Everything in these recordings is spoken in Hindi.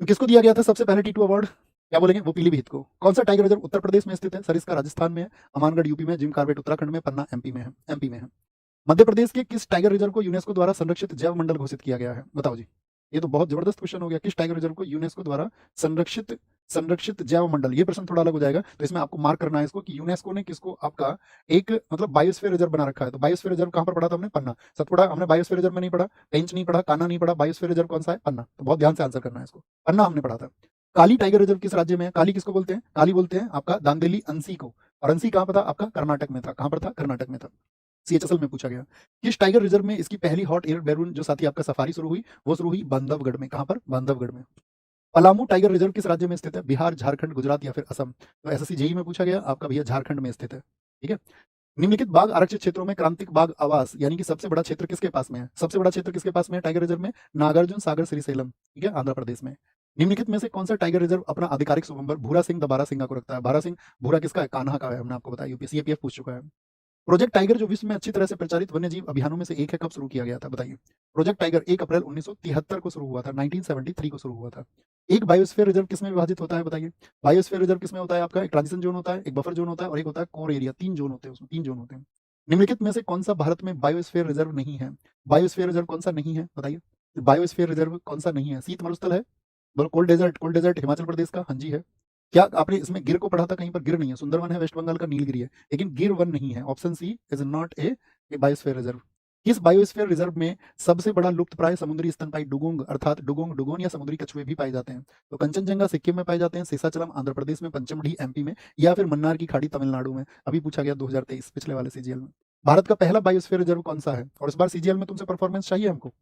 तो किसको दिया गया था सबसे पहले टीटू अवार्ड? क्या बोलेंगे? वो पीलीभीत को। कौन सा टाइगर रिजर्व उत्तर प्रदेश में स्थित है? सर इसका राजस्थान में है, अमानगढ़ यूपी में, जिम कॉर्बेट उत्तराखंड में, पन्ना एमपी में है। मध्य प्रदेश के किस टाइगर रिजर्व को यूनेस्को द्वारा संरक्षित जैव मंडल घोषित किया गया है? बताओ जी। ये तो बहुत जबरदस्त क्वेश्चन हो गया। किस टाइगर रिजर्व को यूनेस्को द्वारा संरक्षित संरक्षित जैव मंडल? ये प्रश्न थोड़ा अलग हो जाएगा, तो इसमें आपको मार्क करना है इसको कि यूनेस्को ने किसको आपका एक मतलब बायोस्फीयर रिजर्व बना रखा है। तो बायोस्फीयर रिजर्व कहां पर पढ़ा था हमने? पन्ना। सब पढ़ा हमने, बायोस्फीयर रिजर्व में नहीं पढ़ा, पेंच नहीं पढ़ा, कान्हा नहीं पढ़ा, बायोस्फीयर रिजर्व कौन सा है? पन्ना। तो बहुत ध्यान से आंसर करना है इसको। पन्ना हमने पढ़ा था। काली टाइगर रिजर्व किस राज्य में है? काली किसको बोलते हैं? काली बोलते हैं आपका दांदेली अंसी को। और अंसी कहां पर था? आपका कर्नाटक में था। कहां पर था? कर्नाटक में था। सीएचएसएल में पूछा गया। किस टाइगर रिजर्व में इसकी पहली हॉट एयर बैलून जो साथी आपका सफारी शुरू हुई, वो शुरू हुई बांधवगढ़ में। कहां पर? बांधवगढ़ में। पलामू टाइगर रिजर्व किस राज्य में स्थित है? बिहार, झारखंड, गुजरात या फिर असम? तो एसएससी जेई में पूछा गया आपका भैया, झारखंड में स्थित है। ठीक है। निम्नलिखित बाघ आरक्षित क्षेत्रों में क्रांतिक बाघ आवास यानी कि सबसे बड़ा क्षेत्र किसके पास में है? सबसे बड़ा क्षेत्र किसके पास में है टाइगर रिजर्व में? नागार्जुन सागर श्रीशैलम, ठीक है, आंध्र प्रदेश में। निम्नलिखित में से कौन सा टाइगर रिजर्व अपना आधिकारिक शुभंकर भूरा सिंह द बारह सिंगा को रखता है? बारह सिंह भूरा किसका है? कान्हा का है, हमने आपको बताया, यूपीएससी एपीएफ पूछ चुका है। प्रोजेक्ट टाइगर जो विश्व में अच्छी तरह से प्रचारित वन्यजीव अभियानों में से एक है, कब शुरू किया गया था? बताइए। प्रोजेक्ट टाइगर 1 अप्रैल 1973 को शुरू हुआ था, 1973 को शुरू हुआ था। एक बायोस्फीयर रिजर्व किसमें विभाजित होता है? बताइए। बायोस्फीयर रिजर्व किसमें होता है आपका? एक ट्रांजिशन जोन होता है, एक बफर जोन होता है और एक होता है कोर एरिया। 3 जोन होते हैं उसमें, 3 जोन होते हैं। निम्नलिखित में से कौन सा भारत में बायोस्फीयर रिजर्व नहीं है? बायोस्फीयर रिजर्व कौन सा नहीं है? बताइए। बायोस्फीयर रिजर्व कौन सा नहीं है? शीत मरुस्थल है? बोलो। Cold desert? Cold desert Himachal Pradesh का, हाँ जी है। क्या आपने इसमें गिर को पढ़ा था? कहीं पर गिर नहीं है। सुंदरवन है वेस्ट बंगाल का, नीलगिरी है, लेकिन गिर वन नहीं है। Option C is not a biosphere reserve. किस बायोस्फीयर रिजर्व में सबसे बड़ा लुप्त प्राय समुद्री स्तनपाई डुगोंग अर्थात डुगोंग डुगोन या समुद्री कछुए भी पाए जाते हैं? तो कंचनजंगा सिक्किम में पाए जाते हैं, शेषाचलम आंध्र प्रदेश में, पंचमढ़ी एमपी में, या फिर मन्नार की खाड़ी तमिलनाडु में। अभी पूछा गया 2023 पिछले वाले सीजीएल में। भारत का पहला बायोस्फीयर रिजर्व कौन सा है? और इस बार सीजीएल में तुमसे परफॉर्मेंस चाहिए हमको।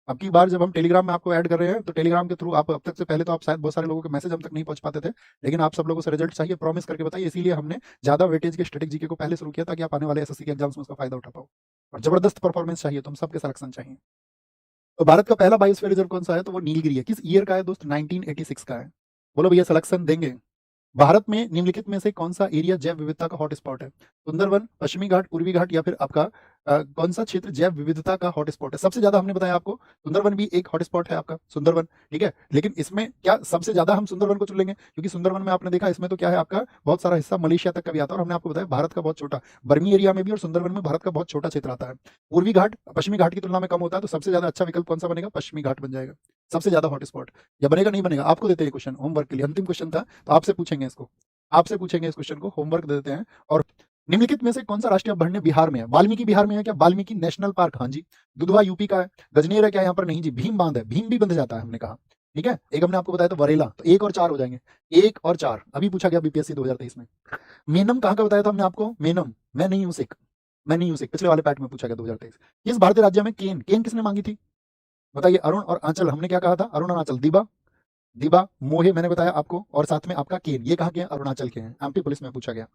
अब की बार जब हम टेलीग्राम में आपको ऐड कर रहे हैं, तो टेलीग्राम के थ्रू आप अब तक से पहले तो आप शायद बहुत सारे लोगों के मैसेज हम तक नहीं पहुंच पाते थे, लेकिन आप सब लोगों से रिजल्ट चाहिए, प्रॉमिस करके बताइए। इसीलिए हमने ज्यादा वेटेज के स्टैटिक जीके को पहले शुरू किया, ताकि आप आने वाले एसएससी के एग्जाम्स में उसका फायदा उठा पाओ। और जबरदस्त परफॉर्मेंस चाहिए, तुम सबके सिलेक्शन चाहिए। तो भारत का पहला बायोस्फीयर रिजर्व कौन सा है? तो वो नीलगिरी है। किस ईयर का है दोस्त? 1986 का है। बोलो भैया, सिलेक्शन देंगे? भारत में निम्नलिखित में से कौन सा एरिया जैव विविधता का हॉटस्पॉट है? सुंदरवन, पश्चिमी घाट, पूर्वी घाट, या फिर आपका कौन सा क्षेत्र जैव विविधता का हॉटस्पॉट है? सबसे ज्यादा हमने बताया आपको सुंदरवन भी एक हॉटस्पॉट है आपका, सुंदरवन, ठीक है। लेकिन इसमें क्या सबसे ज्यादा हम सुंदरवन को चुन लेंगे? क्योंकि सुंदरवन में आपने देखा इसमें तो क्या है आपका बहुत सारा हिस्सा मलेशिया तक का भी आता है, और हमने आपको बताया भारत का बहुत छोटा बर्मी एरिया में भी और सुंदरवन में भारत का बहुत छोटा क्षेत्र आता है। पूर्वी घाट पश्चिमी घाट की तुलना में कम होता है, तो सबसे ज्यादा अच्छा विकल्प कौन सा बनेगा? पश्चिमी घाट बन जाएगा सबसे ज्यादा हॉटस्पॉट। या बनेगा नहीं बनेगा? आपको देते हैं क्वेश्चन होमवर्क के लिए, अंतिम क्वेश्चन था, तो आपसे पूछेंगे इसको, आपसे पूछेंगे इस क्वेश्चन को, होमवर्क दे देते हैं। और निम्नलिखित में से कौन सा राष्ट्रीय अभयारण्य बिहार में है? वाल्मीकि बिहार में है क्या? वाल्मीकि नेशनल पार्क, हाँ जी। दुधवा यूपी का है। गजनेर है क्या? यहाँ पर नहीं जी। भीम बांध है, भीम भी बंध जाता है हमने कहा, ठीक है। एक हमने आपको बताया तो वरेला, तो 1 और 4 हो जाएंगे। 1 और 4 अभी पूछा गया बीपीएससी 2023 में। मेनम कहाँ का बताया था हमने आपको? मेनम, मैं नहीं हूं सिख, मैं नहीं हूं सिख, पिछले वाले पैट में पूछा गया 2023। किस भारतीय राज्य में केन, केन किसने मांगी थी? बताइए। अरुण और आंचल, हमने क्या कहा था? अरुण और आंचल। दिबा, दिबा मोहे मैंने बताया आपको, और साथ में आपका केन, ये कहाँ के हैं? अरुणाचल के हैं। एमपी पुलिस में पूछा गया।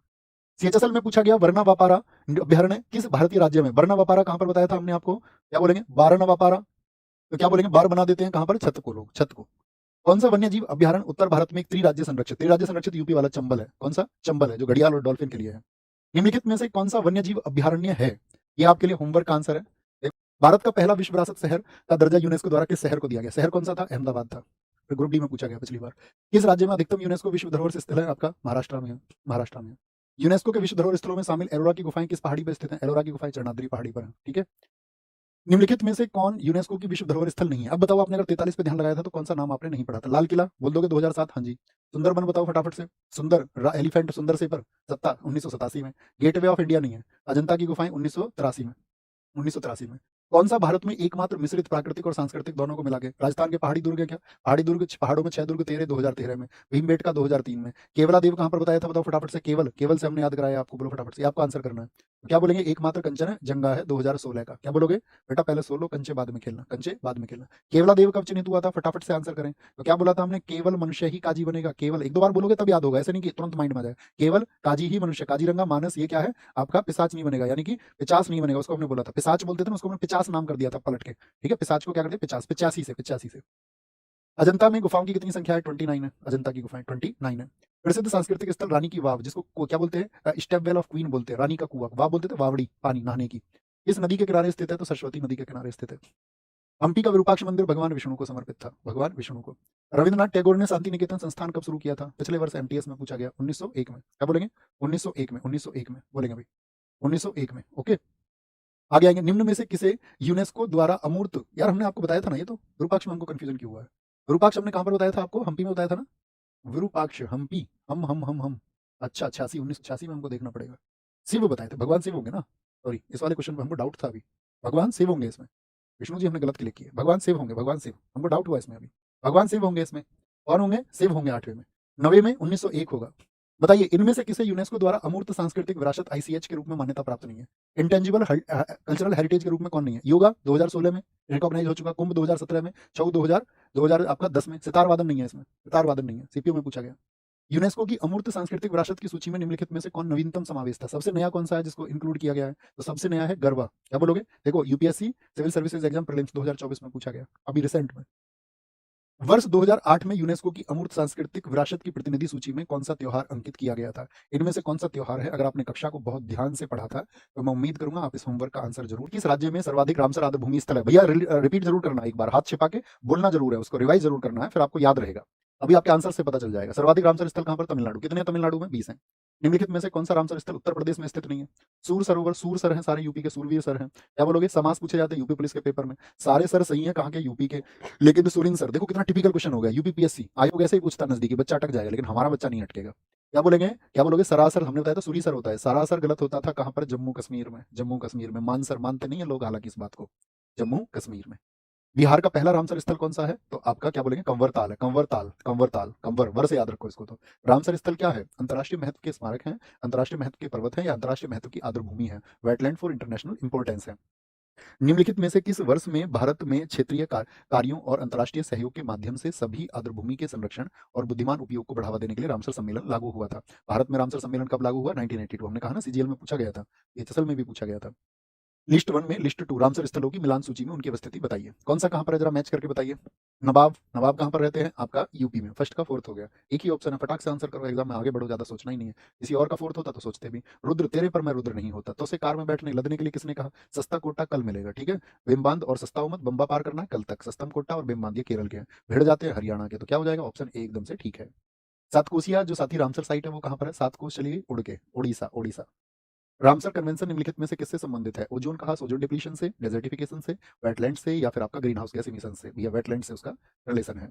सीएचएसएल में पूछा गया वर्णावापारा अभ्यारण्य किस भारतीय राज्य में? वर्णावापारा कहां पर बताया था हमने आपको? क्या बोलेंगे? बारहनवापारा। तो क्या बोलेंगे? बार बना देते हैं कहां पर? छत को, लोग छत को। कौन सा वन्य जीव अभ्यारण्य उत्तर भारत में एक त्रिराज्य संरक्षित, त्रिराज्य संरक्षित यूपी वाला चंबल है। कौन सा? चंबल है, जो घड़ियाल और डॉल्फिन के लिए है। निम्नलिखित में से कौन सा वन्य जीव अभ्यारण्य है? ये आपके लिए होमवर्क का आंसर है। भारत का पहला विश्व विरासत शहर का दर्जा यूनेस्को द्वारा किस शहर को दिया गया? शहर कौन सा था? अहमदाबाद था। फिर ग्रुप डी में पूछा गया पिछली बार। किस राज्य में अधिकतम यूनेस्को विश्व धरोहर स्थल है? आपका महाराष्ट्र में है, महाराष्ट्र में। यूनेस्को के विश्व धरोहर स्थलों में शामिल एलोरा की गुफाएं किस पहाड़ी पर स्थित हैं? एलोरा की गुफाएं चरणाद्री पहाड़ी पर है, ठीक है। निम्नलिखित में से कौन यूनेस्को की विश्व धरोहर स्थल नहीं है? अब बताओ, आपने अगर 43 पे ध्यान लगाया था तो कौन सा नाम आपने नहीं पढ़ा था? लाल किला बोल दोगे 2007, हाँ जी। सुंदरबन बताओ फटाफट से। सुंदर एलिफेंट सुंदर से पर सत्ता 1987 में। गेटवे ऑफ इंडिया नहीं है। अजंता की गुफाएं 1983 में, 1983 में। कौन सा भारत में एकमात्र मिश्रित प्राकृतिक और सांस्कृतिक दोनों को मिला के? राजस्थान के पहाड़ी दुर्ग है क्या? पहाड़ी दुर्ग, पहाड़ों में 6 दुर्ग 2013 में। भीमबेटका 2003 में। केवला देव कहां पर बताया था? बताओ फटाफट से। केवल, केवल से हमने याद कराया आपको, बोलो फटाफट से, आपको आंसर करना है। तो क्या बोलेंगे? एकमात्र कंचन है जंगा है 2016 का। क्या बोलोगे बेटा? पहले सोलो, कंचे बाद में खेलना, कंचे बाद में खेलना। केवला देव कब चिन्हित हुआ था? फटाफट से आंसर करें। तो क्या बोला था हमने? केवल मनुष्य ही काजी बनेगा। केवल, एक दो बार बोलोगे तब याद होगा, ऐसे नहीं कि तुरंत माइंड में आ जाए। केवल काजी ही मनुष्य, काजीरंगा मानस, ये क्या है आपका? पिशाच नहीं बनेगा, यानी कि पिचास नहीं बनेगा, उसको हमने बोला था। पिशाच बोलते थे ना, उसको हमने पिचास नाम कर दिया था पलट के, ठीक है। पिशाच को क्या कर दिया? पिचास, 85 से। अजंता में गुफाओं की कितनी संख्या है? 29 है। अजंता की गुफाएं 29 है। प्रसिद्ध सांस्कृतिक स्थल रानी की वाव, जिसको क्या बोलते हैं? स्टेप वेल ऑफ क्वीन बोलते हैं, रानी का कुआं। वाव बोलते थे वावड़ी, पानी नहाने की। इस नदी के किनारे स्थित है? तो सरस्वती नदी के किनारे स्थित है। हम्पी का विरूपाक्ष मंदिर भगवान विष्णु को समर्पित था, भगवान विष्णु को। रविंद्रनाथ टैगोर ने शांति निकेतन संस्थान कब शुरू किया था? पिछले वर्ष एमटीएस में पूछा गया, 1901 में। क्या बोलेंगे? 1901 में, 1901 में बोलेंगे भाई, 1901 में। ओके, आगे आएंगे। निम्न में से किसे यूनेस्को द्वारा अमूर्त, यार हमने आपको बताया था ना, ये तो विरूपाक्ष में हमको कंफ्यूजन क्यों हुआ है? विरूपाक्ष हमने कहां पर बताया था आपको? हम्पी में बताया था ना, विरूपाक्ष हम्पी। हम अच्छा 86, 1986 में हमको देखना पड़ेगा। शिव बताए थे, भगवान शिव होंगे ना, सॉरी इस वाले क्वेश्चन में हमको डाउट था अभी, भगवान शिव होंगे इसमें। विष्णु जी हमने गलत क्लिक किया, भगवान शिव होंगे, भगवान शिव, हमको डाउट हुआ इसमें अभी, भगवान शिव होंगे इसमें। कौन होंगे? शिव होंगे 8वें में। 9वें में 1901 होगा। बताइए इनमें से किसे यूनेस्को द्वारा अमूर्त सांस्कृतिक विरासत आईसीएच के रूप में मान्यता प्राप्त नहीं है? इंटेंजिबल कल्चरल हेरिटेज के रूप में कौन नहीं है? योगा 2016 में रिकॉग्नाइज हो चुका, कुंभ 2017 में, छऊ 2000 आपका 10 में, सितार वादन नहीं है इसमें, सितार वादन नहीं है, सीपीयू में पूछा गया। यूनेस्को की अमूर्त सांस्कृतिक विरासत की सूची में निम्नलिखित में से कौन नवीनतम समावेश था? सबसे नया कौन सा है जिसको इंक्लूड किया गया है? तो सबसे नया है गरबा। क्या बोलोगे? देखो UPSC civil services exam prelims 2024 में पूछा गया, अभी रिसेंट में। वर्ष 2008 में यूनेस्को की अमूर्त सांस्कृतिक विरासत की प्रतिनिधि सूची में कौन सा त्योहार अंकित किया गया था? इनमें से कौन सा त्योहार है? अगर आपने कक्षा को बहुत ध्यान से पढ़ा था तो मैं उम्मीद करूंगा आप इस होमवर्क का आंसर जरूर। किस राज्य में सर्वाधिक रामसर आदि भूमि स्थल है? भैया रिपीट जरूर करना, एक बार हाथ छिपा के बोलना जरूर है, उसको रिवाइज जरूर करना है, फिर आपको याद रहेगा। अभी आपके आंसर से पता चल जाएगा। सर्वाधिक रामसर स्थल कहां पर? तमिलनाडु। कितने तमिलनाडु में? 20 है। निम्नलिखित में से कौन सा रामसर स्थल उत्तर प्रदेश में स्थित नहीं है? सूर सरोवर, सूर सर हैं सारे यूपी के, सूरवीर सर हैं। क्या बोलोगे? समास पूछे जाते हैं यूपी पुलिस के पेपर में, सारे सर सही है, कहाँ के? यूपी के। लेकिन सुरिन सर, देखो कितना टिपिकल क्वेश्चन हो गया, यूपीपीएससी आयोग ऐसे ही पूछता, नजदीकी बच्चा अटक जाएगा, लेकिन हमारा बच्चा नहीं अटकेगा। क्या बोलेंगे? क्या बोलोगे? सरासर, हमने बताया था सूरी सर होता है, सरासर गलत होता था कहां पर? जम्मू कश्मीर में, जम्मू कश्मीर में। मानसर मानते नहीं है लोग हालांकि इस बात को, जम्मू कश्मीर में। बिहार का पहला रामसर स्थल कौन सा है? तो आपका क्या बोलेंगे? कंवर ताल है, कंवर ताल, कंवर ताल, कंवर वर से याद रखो इसको। तो रामसर स्थल क्या है? अंतर्राष्ट्रीय महत्व के स्मारक हैं, अंतर्राष्ट्रीय महत्व के पर्वत हैं, या अंतर्राष्ट्रीय महत्व की आर्द्रभूमि है, वेटलैंड फॉर इंटरनेशनल इंपोर्टेंस है। निम्नलिखित में से किस वर्ष में भारत में क्षेत्रीय कार्यों और अंतर्राष्ट्रीय सहयोग के माध्यम से सभी आर्द्रभूमि के संरक्षण और बुद्धिमान उपयोग को बढ़ावा देने के लिए रामसर सम्मेलन लागू हुआ था? भारत में रामसर सम्मेलन कब लागू हुआ? 1982। हमने कहा ना, सीजीएल में पूछा गया था, एचएसएल में भी पूछा गया था। लिस्ट 1 में लिस्ट 2 रामसर स्थलों की मिलान सूची में उनकी उपस्थिति बताइए। कौन सा कहां पर है, जरा मैच करके बताइए। नवाब, नवाब कहां पर रहते हैं? आपका यूपी में। फर्स्ट का फोर्थ हो गया, एक ही ऑप्शन है, फटाक से आंसर करो, एग्जाम में आगे बढ़ो, ज्यादा सोचना ही नहीं है। किसी और का फोर्थ होता तो सोचते भी। रुद्र, तेरे पर मैं रुद्र नहीं होता। तो से कार में बैठने लदने के लिए किसने कहा? सस्ता कोटा कल मिलेगा, ठीक है। बेमबांध और सस्ता उमत, बंबा पार करना है कल तक। सस्तम कोटा और बेमबांध ये केरल के हैं, भिड़ जाते हैं हरियाणा के। तो क्या हो जाएगा? ऑप्शन ए एकदम से ठीक है। सातकोशिया जो साथी रामसर साइट है वो कहां पर है? सातकोश चलिए उड़ के, उड़ीसा, उड़ीसा। रामसर कन्वेंशन निम्नलिखित में से किससे संबंधित है? ओजोन कहा? ओजोन डिप्लीशन से, डेजर्टिफिकेशन से, वेटलैंड से, या फिर आपका ग्रीन हाउस गैस इमिशन से? भैया वेटलैंड से उसका रिलेशन है।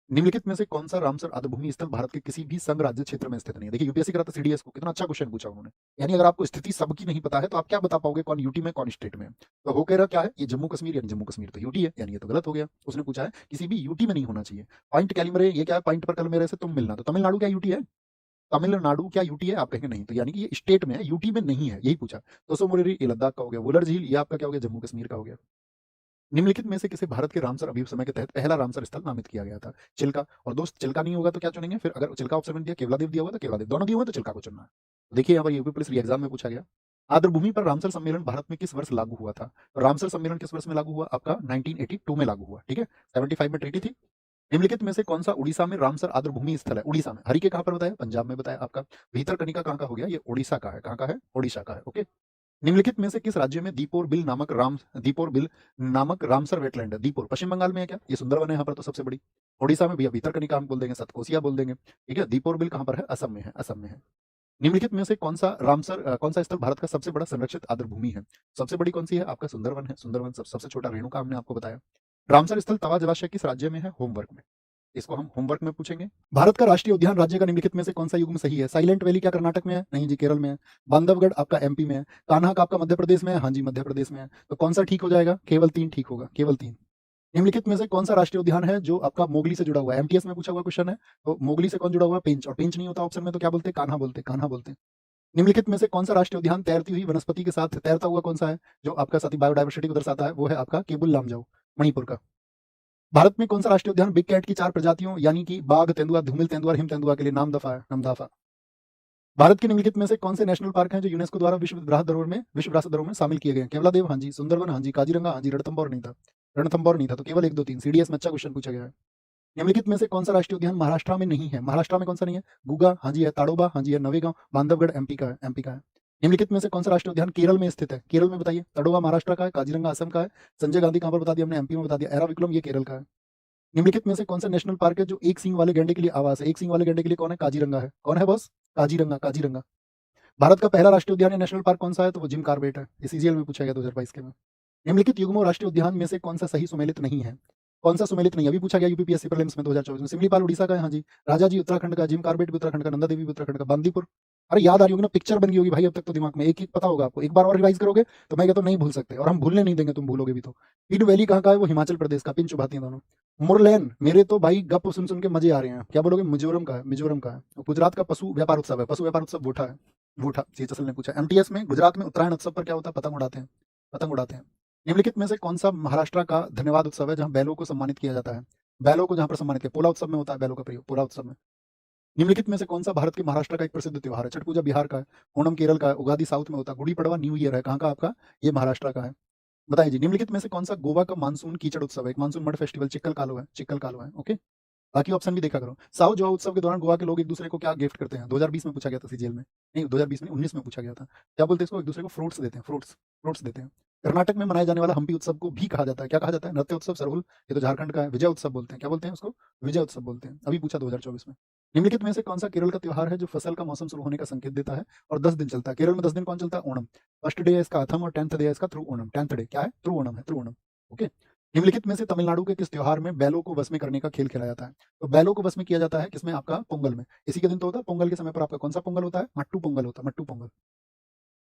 निम्नलिखित में से कौन सा रामसर आर्द्रभूमि स्थल भारत के किसी भी संघ राज्य क्षेत्र में स्थित नहीं है? देखिए यूपीएससी कराता सीडीएस को, कितना अच्छा क्वेश्चन पूछा उन्होंने। यानी अगर आपको स्थिति सबकी नहीं पता है तो आप क्या बता पाओगे कौन यूटी में कौन स्टेट में? तो हो कह रहा क्या है? ये जम्मू कश्मीर, यानी जम्मू कश्मीर तो यूटी है, यानी ये तो गलत हो गया। उसने पूछा है किसी भी यूटी में नहीं होना चाहिए। पॉइंट कैलिमरे, ये क्या है? पॉइंट पर कैलिमरे से तुम मिलना, तो तमिलनाडु क्या यूटी है? तमिलनाडु क्या यूटी है? आप कहेंगे नहीं, तो यानी कि ये स्टेट में है, यूटी में नहीं है, यही पूछा। तो मोरेरी ये लद्दाख का हो गया। वुलर झील ये आपका क्या हो गया? जम्मू कश्मीर का हो गया। निम्नलिखित में से किसे भारत के रामसर अभिसमय के तहत पहला रामसर स्थल नामित किया गया था? चिल्का। और दोस्त चिल्का नहीं होगा तो क्या चुनेंगे फिर? अगर चिल्का ऑप्शन में दिया, केवलादेव दिया हुआ तो केवलादेव, दोनों दिए हुए तो चिल्का को चुनना है। देखिए यहाँ पर यूपी पुलिस एग्जाम में पूछा गया। आर्द्रभूमि पर रामसर सम्मेलन भारत में किस वर्ष लागू हुआ था? तो रामसर सम्मेलन किस वर्ष में लागू हुआ? आपका 1982 में लागू हुआ, ठीक है। 75 में ट्रीटी थी। निम्नलिखित में से कौन सा उड़ीसा में रामसर आर्द्रभूमि स्थल है? उड़ीसा में। हरिके कहां पर बताया? पंजाब में बताया आपका। भीतरकनिका कहां का हो गया? ये उड़ीसा का है। कहां का है? उड़ीसा का है, ओके। निम्नलिखित में से किस राज्य में दीपोर बिल नामक रामसर वेटलैंड है? दीपोर पश्चिम बंगाल में है क्या? ये सुंदरवन है यहाँ पर तो सबसे बड़ी। उड़ीसा में भैया भीतरकनिका हम बोल देंगे, सतकोसिया बोल देंगे, ठीक है। दीपोर बिल कहां पर है? असम में है, असम में है। निम्नलिखित में से कौन सा स्थल भारत का सबसे बड़ा संरक्षित आर्द्रभूमि है? सबसे बड़ी कौन सी है? आपका सुंदरवन है, सुंदरवन सबसे छोटा रेणुका हमने आपको बताया। रामसर स्थल तवा जलाशय किस राज्य में है? होमवर्क में, इसको हम होमवर्क में पूछेंगे। भारत का राष्ट्रीय उद्यान राज्य का निम्नलिखित में से कौन सा युग्म सही है? साइलेंट वैली क्या कर्नाटक में है? नहीं जी, केरल में है। बांधवगढ़ आपका एमपी में है। कान्हा का आपका मध्य प्रदेश में है? हाँ जी, मध्य प्रदेश में है। तो कौन सा ठीक हो जाएगा? केवल 3 ठीक होगा, केवल 3। निम्नलिखित में से कौन सा राष्ट्रीय उद्यान है जो आपका मोगली से जुड़ा हुआ है? एमटीएस में पूछा हुआ क्वेश्चन है। तो मोगली से कौन जुड़ा हुआ है? पेंच। और पेंच नहीं होता ऑप्शन में तो क्या बोलते? कान्हा बोलते, कान्हा बोलते। निम्नलिखित में से कौन सा राष्ट्रीय उद्यान तैरती हुई वनस्पति के साथ तैरता हुआ कौन सा है जो आपका साथी बायोडायवर्सिटी को दर्शाता है? वो है आपका केबुल लामजाओ, मणिपुर का। भारत में कौन सा राष्ट्रीय उद्यान बिग कैट की 4 प्रजातियों यानी कि बाघ, तेंदुआ, धूमिल तेंदुआ, हिम तेंदुआ के लिए नामदफा है? नामदफा। भारत के निम्नलिखित में से कौन से नेशनल पार्क हैं जो यूनेस्को द्वारा विश्व विरासत धरोहर में शामिल किए गए हैं? केवलादेव हाँ जी, सुंदरवन हाँ जी, काजीरंगा हाँ जी, रणथंभौर नहीं था, रणथंभौर नहीं था। तो केवल 1 2 3 सीडीएस में अच्छा क्वेश्चन पूछा गया है। निम्नलिखित में से कौन सा राष्ट्रीय उद्यान महाराष्ट्र में नहीं है? महाराष्ट्र में कौन सा नहीं है? गुगा हाँ जी है, ताड़ोबा हाँ जी है, नवेगांव, बांधवगढ़ एमपी का है, एमपी का है। निम्नलिखित में से कौन सा राष्ट्रीय उद्यान केरल में स्थित है? केरल में बताइए। तड़ोगा महाराष्ट्र का है, काजीरंगा असम का है, संजय गांधी कहाँ पर बता दिया हमने, एमपी में बता दिया, एराविकुलम ये केरल का है। निम्नलिखित में से कौन सा नेशनल पार्क है जो एक सींग वाले गैंडे के लिए आवास है? एक सींग वाले गैंडे के लिए कौन है? काजीरंगा है। कौन है बॉस? काजीरंगा, काजीरंगा। भारत का पहला राष्ट्रीय उद्यान या नेशनल पार्क कौन सा है? तो वो जिम कार्बेट है। ये सीजीएल में पूछा गया 2022 के में। निम्नलिखित युग्मों राष्ट्रीय उद्यान में से कौन सा सही सुमेलित नहीं है? कौन सा सुमेलित नहीं है? अभी पूछा गया यूपीपीएससी प्रीलिम्स में 2024 में। सिमलीपाल उड़ीसा का है, हाँ जी। राजा जी उत्तराखंड का, जिम कार्बेट भी उत्तराखंड का, नंदा देवी भी उत्तराखंड का, बांदीपुर। अरे याद आ रही होगी ना, पिक्चर बन गई होगी भाई अब तक तो दिमाग में, एक एक पता होगा आपको। एक बार और रिवाइज करोगे तो मैं कहता हूं नहीं भूल सकते, और हम भूलने नहीं देंगे, तुम भूलोगे भी तो। पिन वैली कहाँ का है? वो हिमाचल प्रदेश का। पिन चुभाती हैं दोनों। मुरलैन, मेरे तो भाई गप सुन सुन के मजे आ रहे हैं। क्या बोलोगे? मिजोरम का है, मिजोरम का है। और गुजरात का पशु व्यापार उत्सव है, पशु व्यापार उत्सव वोठा है, वोठा। सीएचएसएल ने पूछा। एमटीएस में गुजरात में उत्तरायण उत्सव पर क्या होता है? पतंग उड़ाते हैं, पतंग उड़ाते हैं। निम्नलिखित में से कौन सा महाराष्ट्र का धन्यवाद उत्सव है जहां बैलों को सम्मानित किया जाता है? बैलों को जहां पर सम्मानित किया, पोला उत्सव में होता है बैलों का प्रयोग, पोला उत्सव में। निम्नलिखित में से कौन सा भारत के महाराष्ट्र का एक प्रसिद्ध त्योहार है? छठ पूजा बिहार का है, ओणम केरल का है, उगादि साउथ में होता है, गुड़ी पड़वा न्यू ईयर है, कहाँ का आपका? ये महाराष्ट्र का है। बताइए जी, निम्नलिखित में से कौन सा गोवा का मानसून कीचड़ उत्सव है? एक मानसून मड फेस्टिवल, चिक्कल कालो है, चिक्कल कालो है। ओके, बाकी ऑप्शन भी देखा करो। साउ जोआ उत्सव के दौरान गोवा के लोग एक दूसरे को क्या गिफ्ट करते हैं? 2020 में पूछा गया था सीजीएल में, नहीं 2020 में 19 में पूछा गया था। क्या बोलते हैं इसको? एक दूसरे को फ्रूट्स देते हैं, फ्रूट्स, फ्रूट्स देते हैं। कर्नाटक में मनाए जाने वाला हम्पी उत्सव को भी कहा जाता है, क्या कहा जाता है? नृत्य उत्सव, सरहुल, ये तो झारखंड का है। विजय उत्सव बोलते हैं, क्या बोलते हैं उसको? विजय उत्सव बोलते हैं। अभी पूछा 2024 में। निम्नलिखित में से कौन सा केरल का त्योहार है जो फसल का मौसम शुरू होने का संकेत देता है और 10 दिन चलता है? केरल में 10 दिन कौन चलता है? ओणम। फर्स्ट डे है इसका अथम और 10th डे है इसका थ्रू ओणम। 10th डे क्या है? थ्रू ओणम है, थ्रू ओणम। ओके। निम्नलिखित में से तमिलनाडु के किस त्योहार में बैलों को वश में करने का खेल खेला जाता है? तो बैलों को वश में किया जाता है किसमें? आपका पोंगल में। इसी के दिन तो होता है पोंगल के समय पर। आपका कौन सा पोंगल होता है? मट्टू पोंगल होता है, मट्टू पोंगल।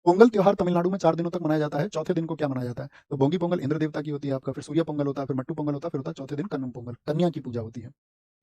पोंगल त्योहार तमिलनाडु में 4 दिनों तक मनाया जाता है। चौथे दिन को क्या मनाया जाता है? तो भोगी पोंगल इंद्र देवता की होती है आपका, फिर सूर्य पोंगल होता है, फिर मट्टू पोंगल होता है, फिर होता है चौथे दिन कन्नू पोंगल, कन्या की पूजा होती है।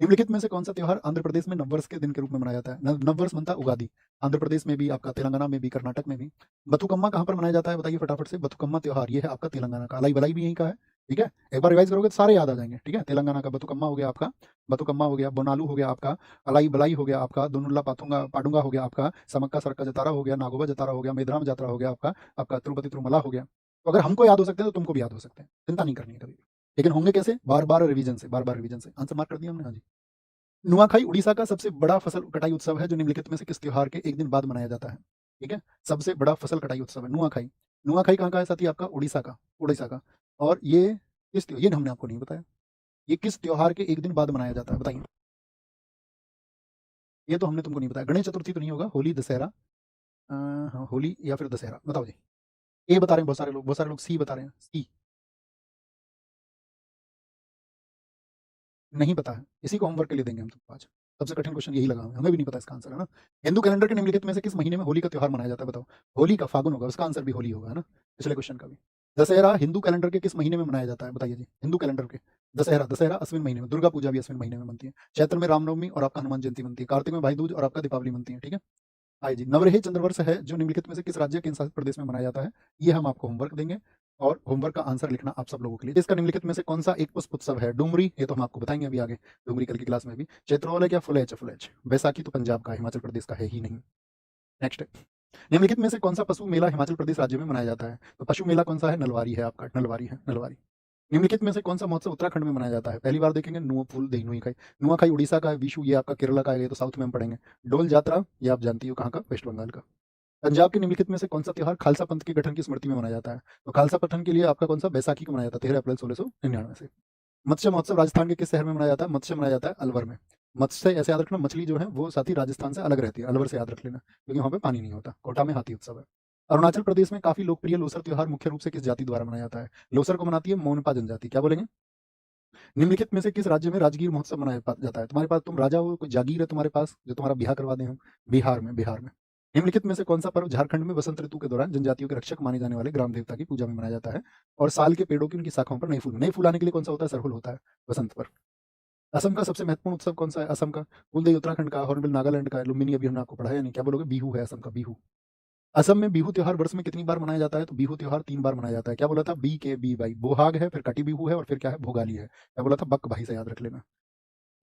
निम्नलिखित में से कौन सा त्योहार आंध्र प्रदेश में नववर्ष के दिन के रूप में मनाया जाता है? नववर्ष बनता है उगादी। आंध्र प्रदेश में भी, आपका तेलंगाना में भी, कर्नाटक में भी। बथुकम्मा कहाँ पर मनाया जाता है? बताइए फटाफट से। बथुकम्मा त्योहार ये है आपका तेलंगाना का। अलाई बलाई भी यहीं का है, ठीक है। एक बार रिवाइज करोगे तो सारे याद आ जाएंगे, ठीक है। तेलंगाना का बथुकम्मा हो गया आपका, बथुकम्मा हो गया, बोनालू हो गया आपका, अलाई बलाई हो गया आपका, दोनुल्ला पाथुंगा पाडुंगा हो गया आपका, समक्का सरक्का जतारा हो गया, नागोबा जतारा हो गया, मेदराम जात्रा हो गया आपका, आपका तिरुपति तिरुमला हो गया। तो अगर हमको याद हो सकते हैं तो तुमको भी याद हो सकते हैं, चिंता नहीं करनी है कभी भी। लेकिन होंगे कैसे? बार बार रिवीजन से, बार बार रिवीजन से। आंसर मार्क कर दिया हमने, हाँ जी। नुआखाई उड़ीसा का सबसे बड़ा फसल कटाई उत्सव है जो निम्नलिखित में से किस त्योहार के एक दिन बाद मनाया जाता है? ठीक है, सबसे बड़ा फसल कटाई उत्सव है नुआखाई। नुआखाई कहाँ का है साथी? आपका उड़ीसा का, उड़ीसा का। और ये ये हमने आपको नहीं बताया, ये किस त्योहार के एक दिन बाद मनाया जाता है? बताइए। ये तो हमने तुमको नहीं बताया। गणेश चतुर्थी तो नहीं होगा, होली, दशहरा, हाँ होली या फिर दशहरा। बताओ जी। ए बता रहे हैं बहुत सारे लोग, बहुत सारे लोग सी बता रहे हैं, सी। नहीं पता है, इसी को होमवर्क के लिए देंगे हम तुमको आज। सबसे कठिन क्वेश्चन यही लगा हमें भी नहीं पता इसका आंसर, है ना। हिंदू कैलेंडर के निम्नलिखित में से किस महीने में होली का त्योहार मनाया जाता है? बताओ। होली का फागुन होगा, उसका आंसर भी होली होगा, है ना, पिछले क्वेश्चन का भी। दशहरा हिंदू कैलेंडर के किस महीने में मनाया जाता है? बताइए जी, हिंदू कैलेंडर के। दशहरा, दशहरा अश्विन महीने में। दुर्गा पूजा भी अश्विन महीने में बनती है। चैत्र में रामनवमी और आपका हनुमान जयंती बनती है। कार्तिक में भाई दूज और आपका दीपावली बनती है, ठीक है। आइए जी, नवरेह चंद्रवर्ष है जो निम्नलिखित में से किस राज्य केंद्र शासित प्रदेश में मनाया जाता है? ये हम आपको होमवर्क देंगे, और होमवर्क का आंसर लिखना आप सब लोगों के लिए। इसका निम्नलिखित में से कौन सा एक पुष्प उत्सव है? डुमरी, ये तो हम आपको बताएंगे अभी आगे, डुमरी कल की क्लास में भी। चैत्रौल है क्या फुलेच? फुलेच। बैसाखी तो पंजाब का है, हिमाचल प्रदेश का है ही नहीं। नेक्स्ट, निम्नलिखित में से कौन सा पशु मेला हिमाचल प्रदेश राज्य में मनाया जाता है? तो पशु मेला कौन सा है? नलवारी है आपका, नलवारी है, नलवारी। निम्नलिखित में से कौन सा महोत्सव उत्तराखंड में मनाया जाता है? पहली बार देखेंगे नुआ फूल दही नुई खाई। नुआखाई उड़ीसा का है, विशु ये आपका केरला का है, ये तो साउथ में हम पढ़ेंगे। डोल जात्रा ये आप जानती हो कहाँ का? वेस्ट बंगाल का। पंजाब के निम्नलिखित में से कौन सा त्योहार खालसा पंथ के गठन की स्मृति में मनाया जाता है? तो खालसा पठन के लिए आपका कौन सा? बैसाखी को मनाया जाता है 13 अप्रैल 1699 से। मत्स्य महोत्सव राजस्थान के किस शहर में मनाया जाता है? मत्स्य मनाया जाता है अलवर में। मत्स्य ऐसे याद रखना, मछली जो है वो साथी राजस्थान से अलग रहती है, अलवर से याद रख लेना, क्योंकि वहाँ पे पानी नहीं होता। कोटा में हाथी उत्सव है। अरुणाचल प्रदेश में काफी लोकप्रिय लोसर त्योहार मुख्य रूप से किस जाति द्वारा मनाया जाता है? लोसर को मनाती है मोनपा जनजाति। क्या बोलेंगे? निम्नलिखित में से किस राज्य में राजगीर महोत्सव मनाया जाता है? तुम्हारे पास, तुम राजा हो, कोई जागीर है तुम्हारे पास जो तुम्हारा बिहार करवा दे हम? बिहार में, बिहार में। निम्नलिखित में से कौन सा पर्व झारखंड में वसंत ऋतु के दौरान जनजातियों के रक्षक माने जाने वाले ग्राम देवता की पूजा में मनाया जाता है, और साल के पेड़ों की उनकी शाखाओं पर नए फूल आने के लिए कौन सा होता है? सरहुल होता है वसंत पर। असम का सबसे महत्वपूर्ण उत्सव कौन सा है? असम का फूलदेई उत्तराखंड का, हॉर्नबिल नागालैंड का, लुम्बिनी अभी हमने आपको पढ़ाया नहीं। क्या बोलोगे? बिहू है असम का, बिहू। असम में बिहू त्योहार वर्ष में कितनी बार मनाया जाता है? तो बिहू त्योहार 3 बार मनाया जाता है। क्या बोला था? बी के बी भाई, बोहाग है, फिर कटी बिहू है, और फिर क्या है? भोगाली है। क्या बोला था? बक भाई से याद रख लेना।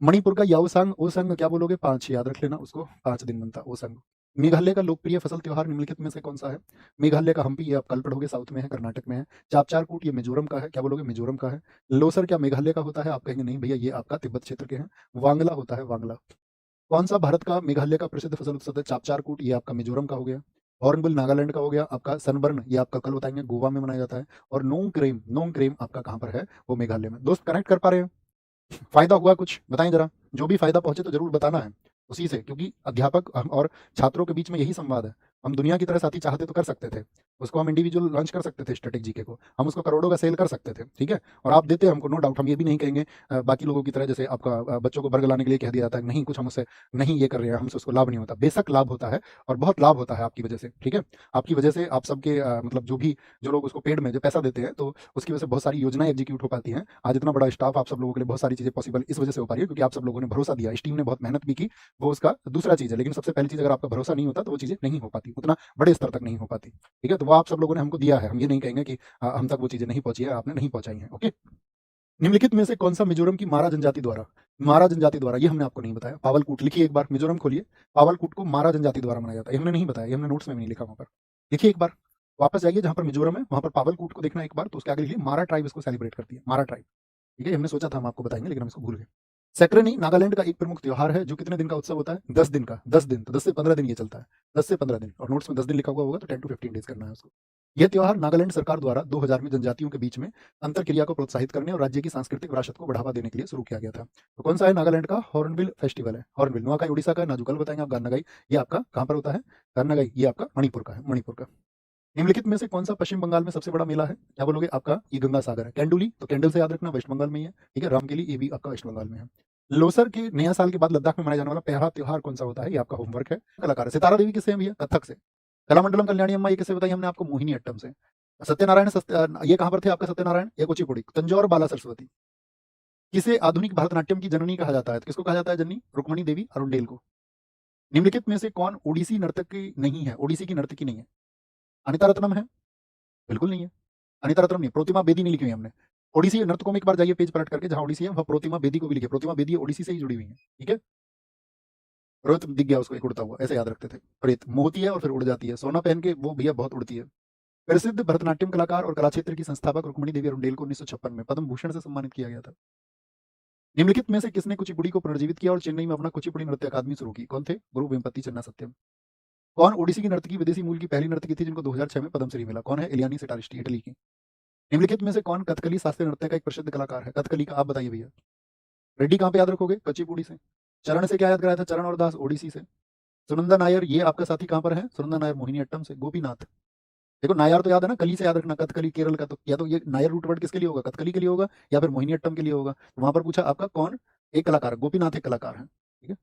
मणिपुर का याओसांग ओसंग क्या बोलोगे? 5 याद रख लेना उसको, 5 दिन बनता ओसंग। मेघालय का लोकप्रिय फसल त्योहार निम्नलिखित में से कौन सा है? मेघालय का हम्पी, ये आप कल पढ़ोगे, साउथ में है, कर्नाटक में है। चापचारकूट ये मिजोरम का है। क्या बोलोगे? मिजोरम का है। लोसर क्या मेघालय का होता है? आप कहेंगे नहीं भैया, ये आपका तिब्बत क्षेत्र के हैं। वांगला होता है, वांगला। कौन सा भारत का मेघालय का प्रसिद्ध फसल उत्सव है? चापचारकूट ये आपका मिजोरम का हो गया। हॉर्नबिल नागालैंड का हो गया। आपका सनबर्न ये आपका कल बताएंगे गोवा में मनाया जाता है। और नोंगक्रेम आपका कहाँ पर है, वो मेघालय में। दोस्त कनेक्ट कर पा रहे हैं? फायदा हुआ कुछ बताएं जरा, जो भी फायदा पहुंचे तो जरूर बताना है उसी से, क्योंकि अध्यापक और छात्रों के बीच में यही संवाद है। हम दुनिया की तरह साथी चाहते तो कर सकते थे, उसको हम इंडिविजुअल लॉन्च कर सकते थे स्टैटिक जीके को, हम उसको करोड़ों का सेल कर सकते थे, ठीक है। और आप देते हमको, नो डाउट। हम ये भी नहीं कहेंगे बाकी लोगों की तरह जैसे आपका बच्चों को वर्ग लाने के लिए कह दिया जाता है, नहीं कुछ हम उससे नहीं ये कर रहे हैं, हमसे उसको लाभ नहीं होता। बेशक लाभ होता है और बहुत लाभ होता है आपकी वजह से, ठीक है। आपकी वजह से आप सबके मतलब जो लोग उसको पेड में जो पैसा देते हैं, तो उसकी वजह से बहुत सारी योजनाएं एग्जीक्यूट हो पाती हैं। आज इतना बड़ा स्टाफ आप सब लोगों के लिए बहुत सारी चीजें पॉसिबल इस वजह से हो पा रही है क्योंकि आप सब लोगों ने भरोसा दिया, इस टीम ने बहुत मेहनत भी की, वो उसका दूसरा चीज है। लेकिन सबसे पहली चीज, अगर आपका भरोसा नहीं होता तो वो चीजें नहीं हो पाती, उतना बड़े स्तर तक नहीं हो पाती, ठीक है। तो वो आप सब लोगों ने हमको दिया है, हम ये नहीं कहेंगे कि हम तक वो चीजें नहीं पहुंची है, आपने नहीं पहुंचाई है, ओके। निम्नलिखित में से कौन सा मिजोरम की मारा जनजाति द्वारा, ये हमने आपको नहीं बताया। पावलकूट लिखिए एक बार, मिजोरम खोलिए, पावलकूट को मारा जनजाति द्वारा मनाया जाता है, ये हमने नहीं बताया, ये हमने नोट्स में भी नहीं लिखा। वहां पर लिखिए एक बार, वापस जाइए जहां पर मिजोरम है वहां पर पावलकूट को देखना एक बार, तो उसके आगे लिखिए मारा ट्राइब इसको सेलिब्रेट करती है, मारा ट्राइब, ठीक है। हमने सोचा था हम आपको बताएंगे लेकिन हम इसको भूल गए। सैक्रेनी नागालैंड का एक प्रमुख त्योहार है जो कितने दिन का उत्सव होता है? 10 दिन का। 10 दिन, तो 10 से 15 दिन ये चलता है, 10 से 15 दिन। और नोट्स में 10 दिन लिखा हुआ होगा तो 10 to 15 डेज करना है उसको। यह त्योहार नागालैंड सरकार द्वारा 2000 में जनजातियों के बीच में अंतरक्रिया को प्रोत्साहित करने और राज्य की सांस्कृतिक विरासत को बढ़ावा देने के लिए शुरू किया गया था। तो कौन सा है? नागालैंड का हॉर्नबिल फेस्टिवल है। हॉर्नबिल नुआखाई उड़ीसा का है, नाजुकल बताएंगे आप। गान्नागाई ये आपका कहाँ पर होता है? गान्नागाई ये आपका मणिपुर का है, मणिपुर का। निम्नलिखित में से कौन सा पश्चिम बंगाल में सबसे बड़ा मेला है? क्या बोलोगे? आपका ये गंगा सागर है। कैंडुली, तो कैंडल से याद रखना, वेस्ट बंगाल में ही है, ठीक है। रामकेली ये भी आपका वेस्ट बंगाल में है। लोसर के नया साल के बाद लद्दाख में मनाया जाने वाला पहला त्योहार कौन सा होता है? ये आपका होमवर्क है। कलाकार है। सितारा देवी किससे है भैया? कथक से। कलामंडलम कल्याणी अम्मा ये किससे बताई हमने आपको? मोहिनी अट्टम से। सत्यनारायण ये कहां पर थे आपका सत्यनारायण? ये कुचिपुड़ी। तंजौर बाला सरस्वती। किसे आधुनिक भरतनाट्यम की जननी कहा जाता है? तो किसको कहा जाता है जननी? रुक्मणी देवी अरुणडेल को। निम्नलिखित में से कौन ओडिसी नर्तकी नहीं है? ओडिसी की नर्तकी नहीं है। अनिता रत्नम है? बिल्कुल नहीं है, अनिता रत्नम नहीं। प्रोतिमा बेदी नहीं लिखी हुई हमने। ओडिसी नर्तकों में एक बार जाइए पेज पलट करके, जहां ओडिसी है वहां प्रोतिमा बेदी को भी लिखिए। प्रोतिमा बेदी ओडिसी से ही जुड़ी हुई है, ठीक है। रोहित दिख गया उसको एक उड़ता हुआ, ऐसे याद रखते थे। प्रेत मोहती है और फिर उड़ जाती है, सोना पहन के वो भैया बहुत उड़ती है। प्रसिद्ध भरतनाट्यम कलाकार और कला क्षेत्र की संस्थापक रुक्मणी देवी अरुणडेल को 1956 में पद्म भूषण से सम्मानित किया गया था। निम्नलिखित में से किसने कुचिपुड़ी को पुनर्जीवित किया और चेन्नई में अपना कुचिपुड़ी नृत्य अकादमी शुरू की? कौन थे? गुरु वेम्पति चन्ना सत्यम। कौन ओडिसी की नर्तकी विदेशी मूल की पहली नर्तकी थी जिनको 2006 में पद्मश्री मिला? कौन है? इलियानी सिटारिस्टी, इटली की। निम्नलिखित में से कौन कथकली शास्त्रीय नृत्य का एक प्रसिद्ध कलाकार है? कथकली का आप बताइए भैया। रेड्डी कहाँ पे याद रखोगे? कुचिपुड़ी से। चरण से क्या याद कराया था? चरण और दास ओडिसी से। सुनंदा नायर ये आपका साथी कहाँ पर है? सुनंदा नायर मोहिनी अट्टम से। गोपीनाथ, देखो नायर तो याद है ना, कली से याद रखना। कथकली केरल का, तो या तो ये नायर रूट वर्ड किसके लिए होगा? कथकली के लिए होगा या फिर मोहिनी अट्टम के लिए होगा। तो वहां पर पूछा आपका कौन एक कलाकार है? गोपीनाथ एक कलाकार है, ठीक है।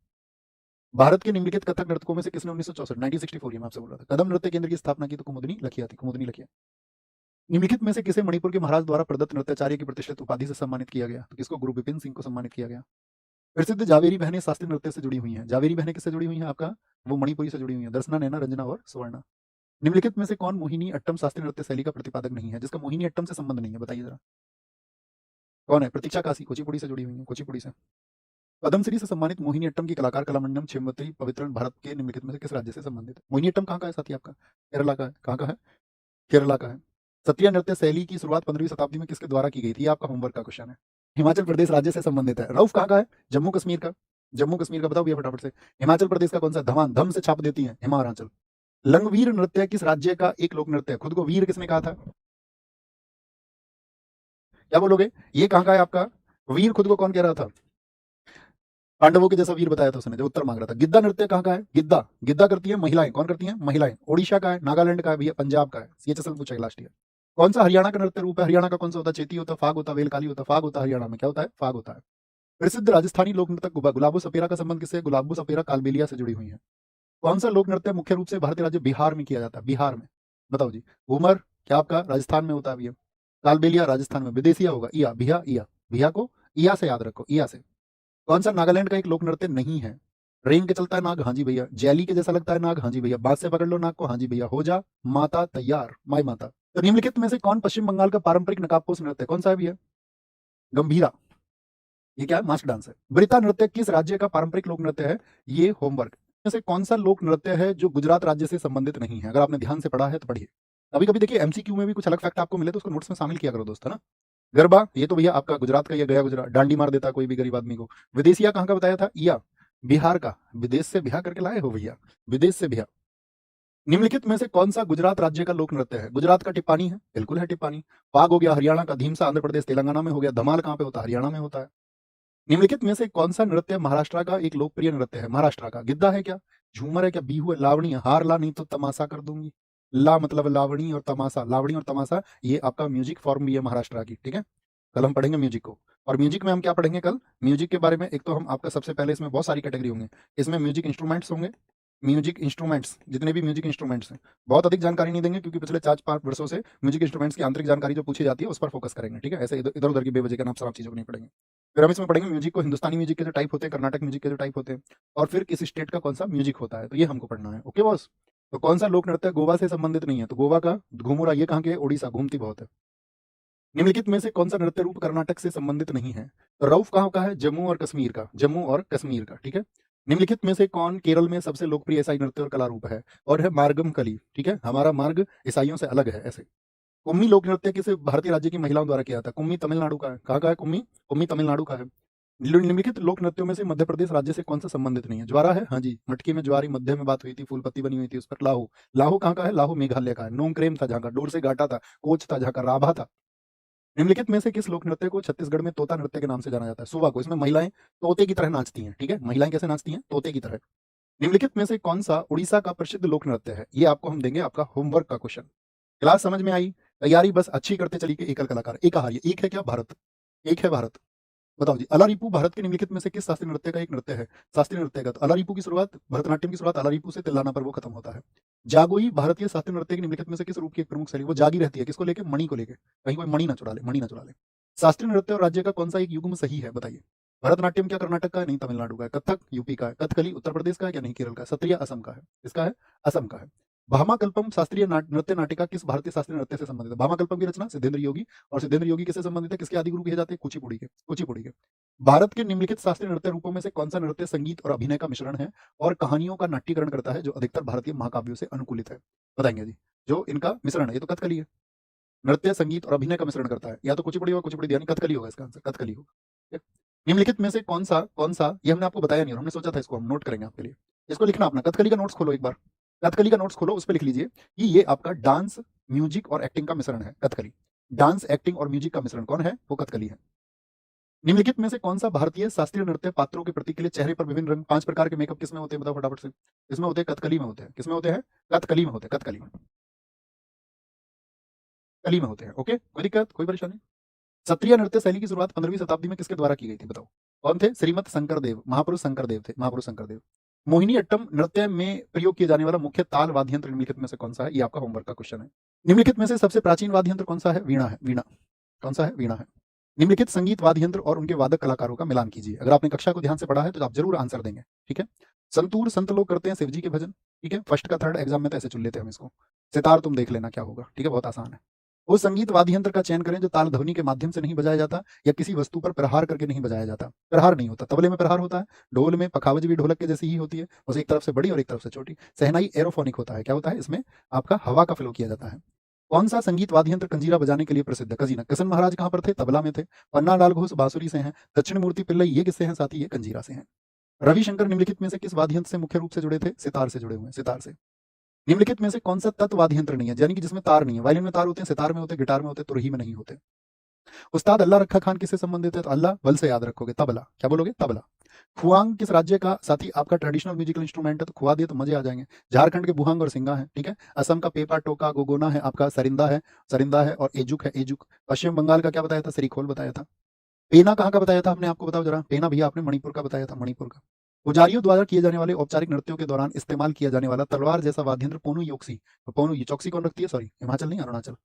भारत के निम्नलिखित कथक नर्तकों में से किसने 1964 में आपसे बोल रहा था कदम नृत्य केंद्र की स्थापना की? तो कुमुदनी लखिया थी, कुमुदनी लखिया। निम्नलिखित में से किसे मणिपुर के महाराज द्वारा प्रदत्त नृत्याचार्य की प्रतिष्ठित उपाधि से सम्मानित किया गया? तो किसको? गुरु विपिन सिंह को सम्मानित किया गया। प्रसिद्ध जावेरी बहनें शास्त्रीय नृत्य से जुड़ी हुई हैं। जावेरी बहनें किससे जुड़ी हुई हैं? आपका वो मणिपुरी से जुड़ी हुई हैं, दर्शना, नैना, रंजना और सुवर्णा। निम्नलिखित में से कौन मोहिनी अट्टम शास्त्रीय नृत्य शैली का प्रतिपादक नहीं है, जिसका मोहिनी अट्टम से संबंध नहीं है? बताइए जरा कौन है? प्रतीक्षा काशी, कुचिपुड़ी से जुड़ी हुई है, कुचिपुड़ी से। पद्मश्री से सम्मानित मोहिनी अट्टम की कलाकार कलामंडलम क्षेमवती पवित्रन भारत के निम्नलिखित में से किस राज्य से संबंधित है? मोहिनी अट्टम कहाँ का है साथी आपका? केरला का है। कहाँ का है? केरला का है। सत्रिया नृत्य शैली की शुरुआत 15वीं शताब्दी में किसके द्वारा की गई थी? ये आपका होमवर्क का क्वेश्चन है। हिमाचल प्रदेश राज्य से संबंधित है। रऊफ कहाँ का है? जम्मू कश्मीर का। जम्मू कश्मीर का बताओ भैया फटाफट से। हिमाचल प्रदेश का कौन सा? धमान, धम से छाप देती है हिमाचल। लंगवीर नृत्य किस राज्य का एक लोक नृत्य है? खुद को वीर किसने कहा था? क्या बोलोगे? ये कहाँ का है आपका? वीर खुद को कौन कह रहा था? पांडवों के जैसा वीर बताया था उसने जो उत्तर मांग रहा था। गिद्दा नृत्य कहाँ का है? गिद्दा, गिद्दा करती है महिलाएं। कौन करती हैं? महिलाएं। ओडिशा का है, नागालैंड का है भैया, पंजाब का है। सीएचएसएल पूछेगा लास्ट ईयर। कौन सा हरियाणा का नृत्य रूप है? हरियाणा का कौन सा होता है? चेती होता है, फाग होता है, वेलकाली होता है। फाग होता है हरियाणा में। क्या होता है? फाग होता है। प्रसिद्ध राजस्थानी लोक नृत्य गुलाबो सपेरा का संबंध किससे? गुलाबो सपेरा कालबेलिया से जुड़ी हुई है। कौन सा लोक नृत्य मुख्य रूप से भारतीय राज्य बिहार में किया जाता है? बिहार में बताओ जी। घूमर क्या आपका राजस्थान में होता है भैया? कालबेलिया राजस्थान में। विदेशिया होगा इया, बिहा, इया। बिहा को इया से याद रखो, इया से। कौन सा नागालैंड का एक लोक नृत्य नहीं है? रेंग के चलता है नाग, हाँ जी भैया। जैली के जैसा लगता है नाग, हाँ जी भैया। बात से पकड़ लो नाग को, हाँ जी भैया। हो जा माता तैयार, माई माता। तो निम्नलिखित में से कौन पश्चिम बंगाल का पारंपरिक नकाबपोश नृत्य कौन सा है भैया? गंभीरा, ये क्या है? मास्क डांस है। वृता नृत्य किस राज्य का पारंपरिक लोक नृत्य है? ये होमवर्क में से कौन सा लोक नृत्य है जो गुजरात राज्य से संबंधित नहीं है? अगर आपने ध्यान से पढ़ा है तो पढ़िए। कभी कभी देखिए एमसीक्यू में भी कुछ अलग फैक्ट आपको मिले तो उसको नोट्स में शामिल किया करो दोस्त, है ना। गरबा ये तो भैया आपका गुजरात का, ये गया गुजरात, डांडी मार देता कोई भी गरीब आदमी को। विदेशिया कहाँ का बताया था? इया, बिहार का। विदेश से बिहार करके लाए हो भैया, विदेश से बिहार। निम्नलिखित में से कौन सा गुजरात राज्य का लोक नृत्य है? गुजरात का टिप्पानी है, बिल्कुल है टिप्पानी। फाग हो गया हरियाणा का, धीमसा आंध्र प्रदेश तेलंगाना में हो गया, धमाल कहाँ पे होता है? हरियाणा में होता है। निम्नलिखित में से कौन सा नृत्य महाराष्ट्र का एक लोकप्रिय नृत्य है? महाराष्ट्र का गिद्दा है क्या, झूमर है क्या, बिहू है, लावणी है? हार ला नहीं तो तमाशा कर दूंगी। ला मतलब लावणी और तमाशा, लावणी और तमाशा ये आपका म्यूजिक फॉर्म भी है महाराष्ट्र की, ठीक है। कल हम पढ़ेंगे म्यूजिक को, और म्यूजिक में हम क्या पढ़ेंगे कल? म्यूजिक के बारे में एक तो हम आपका सबसे पहले इसमें बहुत सारी कैटेगरी होंगे, इसमें म्यूजिक इंस्ट्रूमेंट्स होंगे। म्यूजिक इंस्ट्रूमेंट्स, जितने भी म्यूजिक इंस्ट्रूमेंट्स हैं, बहुत अधिक जानकारी नहीं देंगे क्योंकि पिछले 4-5 वर्षों से म्यूजिक इंस्ट्रूमेंट्स की आंतरिक जानकारी जो पूछी जाती है उस पर फोकस करेंगे, ठीक है। ऐसे इधर उधर की बेवजह के नाम शराब चीजों को नहीं पढ़ेंगे। फिर हम इसमें पढ़ेंगे म्यूजिक को, हिंदुस्तानी म्यूजिक के जो टाइप होते हैं, कर्नाटक म्यूजिक के जो टाइप होते हैं, और फिर किस स्टेट का कौन सा म्यूजिक होता है, तो ये हमको पढ़ना है। Okay boss. तो कौन सा लोक नृत्य गोवा से संबंधित नहीं है? तो गोवा का घूमुरा, ये कहाँ के? ओडिशा, घूमती बहुत है। निम्नलिखित में से कौन सा नृत्य रूप कर्नाटक से संबंधित नहीं है? तो रऊफ कहाँ का है? जम्मू और कश्मीर का, जम्मू और कश्मीर का, ठीक है। निम्नलिखित में से कौन केरल में सबसे लोकप्रिय ईसाई नृत्य और कला रूप है? और है मार्गम कली, ठीक है। हमारा मार्ग ईसाइयों से अलग है ऐसे। कुम्मी लोक नृत्य किस भारतीय राज्य की महिलाओं द्वारा किया था? कुम्मी तमिलनाडु का है। कहाँ का है कुम्मी? कुम्मी तमिलनाडु का है। निम्नलिखित लोक नृत्यों में से मध्य प्रदेश राज्य से कौन सा संबंधित नहीं है? ज्वारा है, हाँ जी। मटकी में ज्वारी, मध्य में बात हुई थी, फूल पत्ती बनी हुई थी उस पर। लाहू, लाहू कहाँ का है? लाहू मेघालय का है। नोंगक्रेम था जहाँ का, डोर से घाटा था, कोच था जहाँ का, राभा था। निम्नलिखित में से किस लोक नृत्य को छत्तीसगढ़ में तोता नृत्य के नाम से जाना जाता है? सुबह को। इसमें महिलाएं तोते की तरह नाचती हैं, ठीक है। महिलाएं कैसे नाचती हैं? तोते की तरह। निम्नलिखित में से कौन सा उड़ीसा का प्रसिद्ध लोक नृत्य है? ये आपको हम देंगे आपका होमवर्क का क्वेश्चन। क्लास समझ में आई? तैयारी बस अच्छी करते चलिए कि एकल कलाकार एकाहार्य, एक है क्या? भारत, एक है भारत। बताओ जी, अलारिपू भारत के निम्नलिखित में से किस शास्त्रीय नृत्य का एक नृत्य है? शास्त्रीय नृत्य का तो अलारिपू की शुरुआत, भरतनाट्यम की शुरुआत अलारिपू से, तिल्लाना पर वो खत्म होता है। जागोई भारतीय शास्त्रीय नृत्य के निम्नलिखित में से किस रूप की एक प्रमुख शैली? वो जागी रहती है, किसको लेके? मणि को लेके, कहीं कोई मणि ना चुरा ले, मणि ना चुरा ले। शास्त्रीय नृत्य और राज्य का कौन सा एक युग्म सही है? बताइए। भरतनाट्यम क्या कर्नाटक का है? नहीं, तमिलनाडु का है। कथक यूपी का है। कथकली उत्तर प्रदेश का है क्या? नहीं, केरल का है। सत्रिया असम का है। इसका है? असम का है। भामाकल्पम शास्त्रीय नृत्य नाटिका किस भारतीय शास्त्रीय नृत्य से संबंधित है? भामाकल्पम की रचना सिद्धेंद्र योगी, और सिद्धेंद्र योगी किससे संबंधित है? किसके आदि गुरु कहे जाते हैं? कुचिपुड़ी के, कुचिपुड़ी के। भारत के निम्नलिखित शास्त्रीय नृत्य रूपों में से कौन सा नृत्य संगीत और अभिनय का मिश्रण है और कहानियों का नाट्यकरण करता है जो अधिकतर भारतीय महाकाव्यों से अनुकूलित है? बताएंगे जी। जो इनका मिश्रण है, ये तो कथकली है। नृत्य संगीत और अभिनय का मिश्रण करता है, या तो कुचिपुड़ी होगा, कुचिपुड़ी यानी कथकली होगा इसका आंसर, कथकली होगा। ठीक है? निम्नलिखित में से कौन सा ये हमने आपको बताया नहीं और हमने सोचा था इसको हम नोट करेंगे आपके लिए। इसको लिखना अपना, कथकली का नोट्स खोलो एक बार, कथकली का नोट्स खोलो, उस पर लिख लीजिए कि ये आपका डांस, म्यूजिक और एक्टिंग का मिश्रण है कथकली। डांस, एक्टिंग और म्यूजिक का मिश्रण कौन है? वो कथकली है। निम्नलिखित में से कौन सा भारतीय शास्त्रीय नृत्य पात्रों के प्रतीक के लिए चेहरे पर विभिन्न रंग, 5 प्रकार के मेकअप किसमें होते हैं? बताओ फटाफट से। इसमें होते हैं, कथकली में होते हैं। किसमें होते हैं? कथकली में होते हैं, कथकली में, कली में होते हैं। ओके, कोई दिक्कत, कोई परेशानी? क्षत्रिय नृत्य शैली की शुरुआत 15वीं शताब्दी में किसके द्वारा की गई थी? बताओ कौन थे? श्रीमद शंकरदेव, महापुरुष शंकरदेव थे, महापुरुष शंकरदेव। मोहिनी अट्टम नृत्य में प्रयोग किए जाने वाला मुख्य ताल वाद्य यंत्र निम्नलिखित में से कौन सा है? ये आपका होमवर्क का क्वेश्चन है। निम्नलिखित में से सबसे प्राचीन वाद्य यंत्र कौन सा है? वीणा है, वीणा। कौन सा है? वीणा है। निम्नलिखित संगीत वाद्य यंत्र और उनके वादक कलाकारों का मिलान कीजिए। अगर आपने कक्षा को ध्यान से पढ़ा है तो आप जरूर आंसर देंगे, ठीक है। संतूर संत लोग करते हैं शिव जी के भजन, ठीक है। फर्स्ट का थर्ड एग्जाम में तो ऐसे चुन लेते हैं हम इसको। सितार तुम देख लेना क्या होगा, ठीक है, बहुत आसान है। उस संगीत वाद्य यंत्र का चयन करें जो ताल ध्वनि के माध्यम से नहीं बजाया जाता या किसी वस्तु पर प्रहार करके नहीं बजाया जाता। प्रहार नहीं होता, तबले में प्रहार होता है, ढोल में पखावज भी ढोलक के जैसी ही होती है, बस एक तरफ से बड़ी और एक तरफ से छोटी। सहनाई एरोफोनिक होता है, क्या होता है? इसमें आपका हवा का फ्लो किया जाता है। कौन सा संगीत वाद्य यंत्र कंजीरा बजाने के लिए प्रसिद्ध है? कजीना। किशन महाराज कहाँ पर थे? तबला में थे। पन्ना लाल घोष बांसुरी से हैं। दक्षिण मूर्ति पिल्लई ये किससे हैं साथी? ये कंजीरा से हैं। रविशंकर निम्नलिखित में से किस वाद्य यंत्र से मुख्य रूप से जुड़े थे? सितार से जुड़े हुए हैं, सितार से। निम्नलिखित में से कौन सा तत्व वाद्य यंत्र नहीं है, यानी कि जिसमें तार नहीं है? वायलिन में तार होते हैं, सितार में होते हैं, गिटार में होते हैं, तुरही में नहीं होते। उस्ताद अल्लाह रखा खान किससे संबंधित है? तो अल्लाह बल से याद रखोगे, तबला। क्या बोलोगे? तबला। खुआंग किस राज्य का साथी आपका ट्रेडिशनल म्यूजिकल इंस्ट्रूमेंट है? तो खुआ दिए तो मजे आ जाएंगे। झारखंड के बुहांग और सिंगा है, ठीक है। असम का पेपा टोका गोगोना है, आपका सरिंदा है, सरिंदा है, और एजुक है, एजुक। पश्चिम बंगाल का क्या बताया था? सरीखोल बताया था। पेना कहाँ का बताया था हमने आपको? बताओ जरा। पेना भैया आपने मणिपुर का बताया था, मणिपुर का। पुजारियों द्वारा किए जाने वाले औपचारिक नृत्यों के दौरान इस्तेमाल किया जाने वाला तलवार जैसा वाद्य यंत्र पोनु योक्सी। तो पोनु ये चौकसी कौन रखती है? सॉरी, हिमाचल नहीं, अरुणाचल,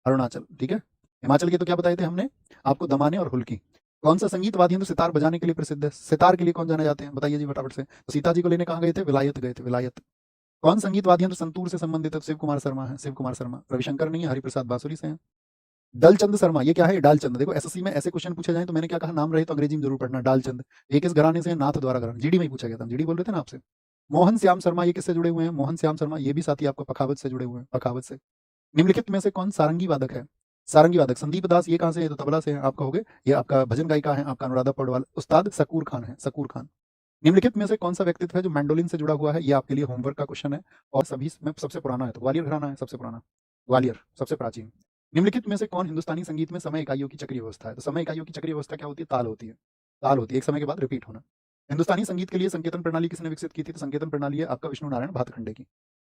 अरुणाचल, ठीक है। हिमाचल के तो क्या बताए थे हमने आपको? दमाने और हुल्की। कौन सा संगीत वाद्य यंत्र सितार बजाने के लिए प्रसिद्ध है? सितार के लिए कौन जाने जाते हैं? बताइए जी फटाफट से। तो सीता जी को लेने कहाँ गए थे? विलायत गए थे, विलायत। कौन संगीत वाद्य यंत्र संतूर से संबंधित है? शिव कुमार शर्मा है, शिव कुमार शर्मा। रविशंकर नहीं है, हरिप्रसाद बांसुरी से हैं। दलचंद शर्मा ये क्या है? डालचंद। देखो एसएससी में ऐसे क्वेश्चन पूछे जाए तो मैंने क्या कहा, नाम रहे तो अंग्रेजी में जरूर पढ़ना। डालचंद ये किस घराने से है? नाथ द्वारा घराना। जीडी में ही पूछा गया था, जीडी बोल रहे थे ना आपसे। मोहन श्याम शर्मा ये किससे जुड़े हुए हैं? मोहन श्याम शर्मा ये भी साथी आपको पखावत से जुड़े हुए हैं, पखावत से। निम्नलिखित में से कौन सारंगी वादक है? सारंगी वादक संदीप दास ये कहाँ से है? तो तबला से है। आपका हो गए, ये आपका भजन गायिका है आपका अनुराधा पौडवाल। उस्ताद शकूर खान है, शकूर खान। निम्नलिखित में से कौन सा व्यक्तित्व है जो मैंडोलिन से जुड़ा हुआ है? ये आपके लिए होमवर्क का क्वेश्चन है और सभी में सबसे पुराना है, तो ग्वालियर घराना है सबसे पुराना, ग्वालियर सबसे प्राचीन। निम्नलिखित में से कौन हिंदुस्तानी संगीत में समय इकाइयों की चक्रीय व्यवस्था है? तो समय इकाइयों की चक्रीय व्यवस्था क्या होती है? ताल होती है, ताल होती है, एक समय के बाद रिपीट होना। हिंदुस्तानी संगीत के लिए संकेतन प्रणाली किसने विकसित की थी? तो संकेतन प्रणाली है आपका विष्णु नारायण भातखंडे की।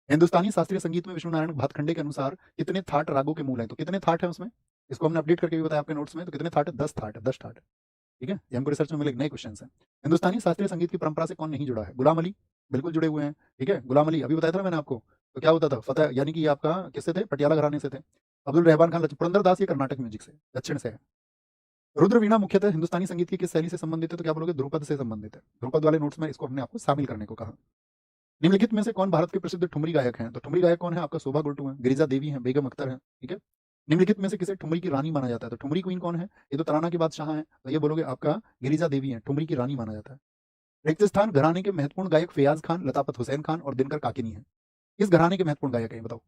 हिंदुस्तानी शास्त्रीय संगीत में विष्णु नारायण भातखंडे के अनुसार कितने थाट रागों के मूल हैं? तो कितने थाट हैं उसमें? इसको हमने अपडेट करके भी बताया आपके नोट्स में, तो कितने थाट है? 10 थाट है, 10 थाट है। ठीक है, ये हमको रिसर्च में मिले नए क्वेश्चन है। हिंदुस्तानी शास्त्रीय संगीत की परंपरा से कौन नहीं जुड़ा है? गुलाम अली बिल्कुल जुड़े हुए हैं। ठीक है, गुलाम अली अभी बताया था ना मैंने आपको, तो क्या होता था फतेह, यानी कि ये आपका किससे थे? पटियाला घराने से थे। अब्दुल रहमान खान, पुरंदर दास ये कर्नाटक म्यूजिक से, दक्षिण से है। रुद्र वीणा मुख्यतः हिंदुस्तानी संगीत की किस शैली से संबंधित है? तो क्या बोलोगे? ध्रुपद से संबंधित है। ध्रुपद वाले नोट्स में इसको हमने आपको शामिल करने को कहा। निम्नलिखित में से कौन भारत के प्रसिद्ध ठुमरी गायक हैं? तो ठुमरी गायक कौन है? आपका शोभा गुर्टू है, गिरिजा देवी है, बेगम अख्तर है। ठीक है, निम्नलिखित में से किसे ठुमरी की रानी माना जाता है? तो ठुमरी क्वीन कौन है? ये तो तराना के बादशाह है, तो ये बोलोगे आपका गिरिजा देवी है, ठुमरी की रानी माना जाता है। रेगिस्तान घराने के महत्वपूर्ण गायक फैयाज खान, लताफत हुसैन खान और दिनकर काकिनी है। किस घराने के महत्वपूर्ण गायक है बताओ?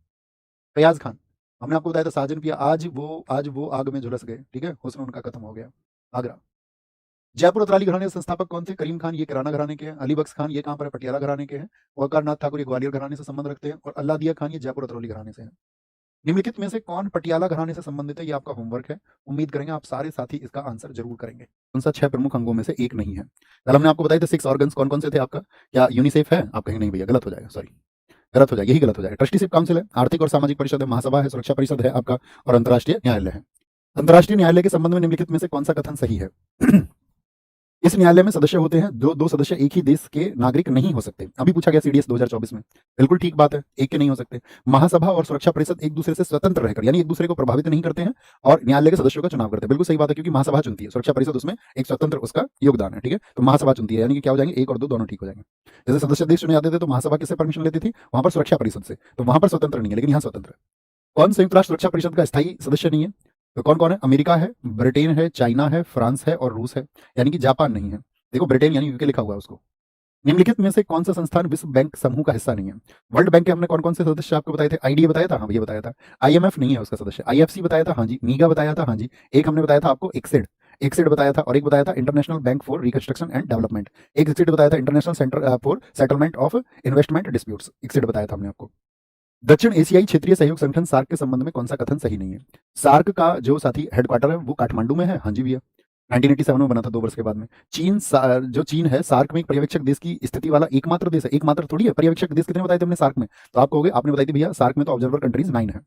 फैयाज खान। हमने आपको बताया था साजन पिया आज वो आग में झुलस गए। ठीक है, हुस्न उनका खत्म हो गया। आगरा। जयपुर अतराली घराने के संस्थापक कौन थे? करीम खान, ये किराना घराने के हैं। अली बख्श खान, ये कहां पर है? पटियाला घराने के हैं। वकार नाथ ठाकुर, ये ग्वालियर घराने से संबंध रखते हैं। और अल्लादिया खान, ये जयपुर अतरौली घराने से हैं। निम्नलिखित में से कौन पटियाला घराने से संबंधित है? ये आपका होमवर्क है, उम्मीद करेंगे आप सारे साथी इसका आंसर जरूर करेंगे। कौन सा 6 प्रमुख अंगों में से एक नहीं है? कल हमने आपको बताया था 6 ऑर्गन्स कौन कौन से थे आपका? क्या यूनिसेफ है? आप कहेंगे नहीं भैया गलत हो जाएगा, सॉरी गलत हो जाएगा, यही गलत हो जाएगा। ट्रस्टीशिप काउंसिल है, आर्थिक और सामाजिक परिषद है, महासभा है, सुरक्षा परिषद है आपका, और अंतर्राष्ट्रीय न्यायालय है। अंतर्राष्ट्रीय न्यायालय के संबंध में निम्नलिखित में से कौन सा कथन सही है? इस न्यायालय में सदस्य होते हैं जो 2 सदस्य एक ही देश के नागरिक नहीं हो सकते। अभी पूछा गया सीडीएस 2024 में, बिल्कुल ठीक बात है, एक के नहीं हो सकते। महासभा और सुरक्षा परिषद एक दूसरे से स्वतंत्र रहकर, यानी एक दूसरे को प्रभावित नहीं करते हैं और न्यायालय के सदस्यों का चुनाव करते हैं। बिल्कुल सही बात है, क्योंकि महासभा चुनती है, सुरक्षा परिषद उसमें एक स्वतंत्र उसका योगदान है। ठीक है, तो महासभा चुनती है, यानी कि क्या हो जाएंगे? 1 और 2 दोनों ठीक हो जाएंगे। जैसे सदस्य देश चुने जाते थे तो महासभा किससे परमिशन लेती थी? वहां पर सुरक्षा परिषद से, तो वहां पर स्वतंत्र नहीं है, लेकिन यहाँ स्वतंत्र है। कौन संयुक्त राष्ट्र सुरक्षा परिषद का स्थायी सदस्य नहीं है? तो कौन कौन है? अमेरिका है, ब्रिटेन है, चाइना है, फ्रांस है और रूस है, यानी कि जापान नहीं है। देखो ब्रिटेन यानी यूके लिखा हुआ है उसको। निम्नलिखित में से कौन सा संस्थान विश्व बैंक समूह का हिस्सा नहीं है? वर्ल्ड बैंक के हमने कौन कौन से सदस्य आपको बताए थे? आईडीए बताया था, हाँ ये बताया था। आईएमएफ नहीं है उसका सदस्य। आईएफसी बताया था, हाँ जी। मीगा बताया था, हाँ जी। एक हमने बताया था आपको एक्सिड, एक्सिड बताया था, और एक बताया था international bank for reconstruction and development. एक एक्सिड बताया था international centre for settlement of investment disputes, ICSID बताया था हमने आपको। दक्षिण एशियाई क्षेत्रीय सहयोग संगठन सार्क के संबंध में कौन सा कथन सही नहीं है? सार्क का जो साथी हेडक्वार्टर है वो काठमांडू में है, हाँ जी भैया। 1987 में बना था, 2 वर्ष के बाद में। जो चीन है सार्क में एक पर्यवेक्षक देश की स्थिति वाला एकमात्र देश है। एकमात्र थोड़ी है, पर्यवेक्षक देश कितने बताए थे हमने सार्क में? तो आप कहोगे आपने बताई थी भैया सार्क में तो ऑब्जर्वर कंट्रीज 9 है।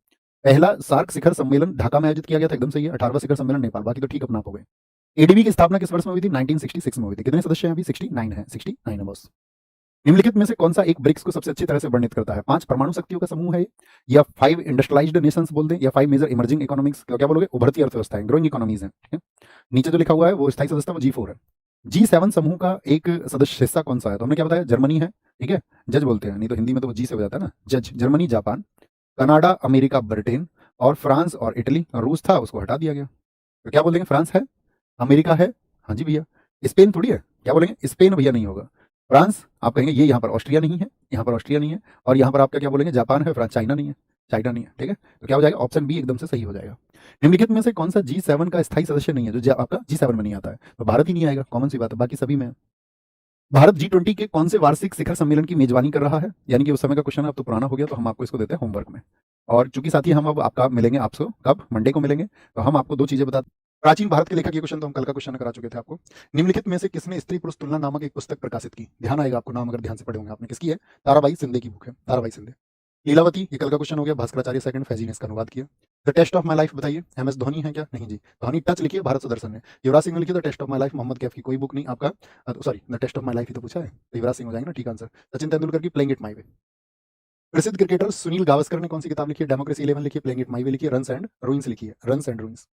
पहला सार्क शिखर सम्मेलन ढाका में आयोजित किया गया था, एकदम सही है। 18वां शिखर सम्मेलन नेपाल, बाकी तो ठीक अपना आप हो गए। एडीबी की स्थापना किस वर्ष में हुई थी? 1966 में हुई थी। कितने सदस्य हैं अभी? 69 है, 69 है बस। निम्नलिखित में से कौन सा एक ब्रिक्स को सबसे अच्छी तरह से वर्णित करता है? 5 परमाणु शक्तियों का समूह है, या 5 इंडस्ट्रियलाइज्ड नेशंस बोल दें, या 5 मेजर इमर्जिंग इकोनॉमिक्स, क्या बोलोगे? उभरती अर्थव्यवस्थाएं, ग्रोइंग इकोनॉमीज है। ठीक है, नीचे जो लिखा हुआ है वो स्थायी सदस्य वो G4 है। G7 समूह का एक सदस्य हिस्सा कौन सा है? तो हमने क्या बताया? जर्मनी है। ठीक है, जज बोलते हैं, नहीं तो हिंदी में तो वो जी से हो जाता है ना, जज। Germany, Japan, Canada, America, Britain और फ्रांस और इटली। रूस था उसको हटा दिया गया, तो क्या बोलेंगे? फ्रांस है, अमेरिका है, हाँ जी भैया। स्पेन थोड़ी है, क्या बोलेंगे? स्पेन भैया नहीं होगा। फ्रांस आप कहेंगे ये यहाँ पर ऑस्ट्रिया नहीं है, यहाँ पर ऑस्ट्रिया नहीं है, और यहाँ पर आपका क्या बोलेंगे? जापान है, फ्रांस, चाइना नहीं है, चाइना नहीं है। ठीक है, तो क्या हो जाएगा? ऑप्शन बी एकदम से सही हो जाएगा। निम्नलिखित में से कौन सा G7 का स्थायी सदस्य नहीं है, जो आपका G7 में नहीं आता है? तो भारत ही नहीं आएगा, कॉमन सी बात है, बाकी सभी में है। भारत G20 के कौन से वार्षिक शिखर सम्मेलन की मेजबानी कर रहा है? यानी कि उस समय का क्वेश्चन अब तो पुराना हो गया, तो हम आपको इसको देते हैं होमवर्क में। और चूंकि साथी हम अब आपका मिलेंगे आपसे कब? मंडे को मिलेंगे, तो हम आपको 2 चीजें बता। प्राचीन भारत के लेखक, ये क्वेश्चन तो हम कल का क्वेश्चन करा चुके थे आपको। निम्नलिखित में से किसने स्त्री पुरुष तुलना नामक एक पुस्तक प्रकाशित की? ध्यान आएगा आपको, नाम अगर ध्यान से पढ़े होंगे आपने। किसकी है? ताराबाई शिंदे की बुक है, ताराबाई शिंदे। लीलावती, ये कल का क्वेश्चन हो गया। भास्कराचार्य सेकंड फैजी ने इसका अनुवाद किया। The test of my life बताइए, MS धोनी है क्या? नहीं जी, धोनी टच लिखिए, भारत सुदर्शन है। युवराज सिंह ने लिखी the test of my life, Mohammad Kaif की कोई बुक नहीं आपका, sorry the test of my life ही तो पूछा है, तो युवराज सिंह हो जाएगा ना ठीक आंसर। सचिन तेंदुलकर की प्लेइंग इट माई वे। प्रसिद्ध क्रिकेटर सुनील गावस्कर ने कौन सी किताब लिखी है? डेमोक्रेसी 11 लिखी है, प्लेइंग इट माई वे लिखी है, रन्स एंड रूइंस लिखी है, runs and ruins.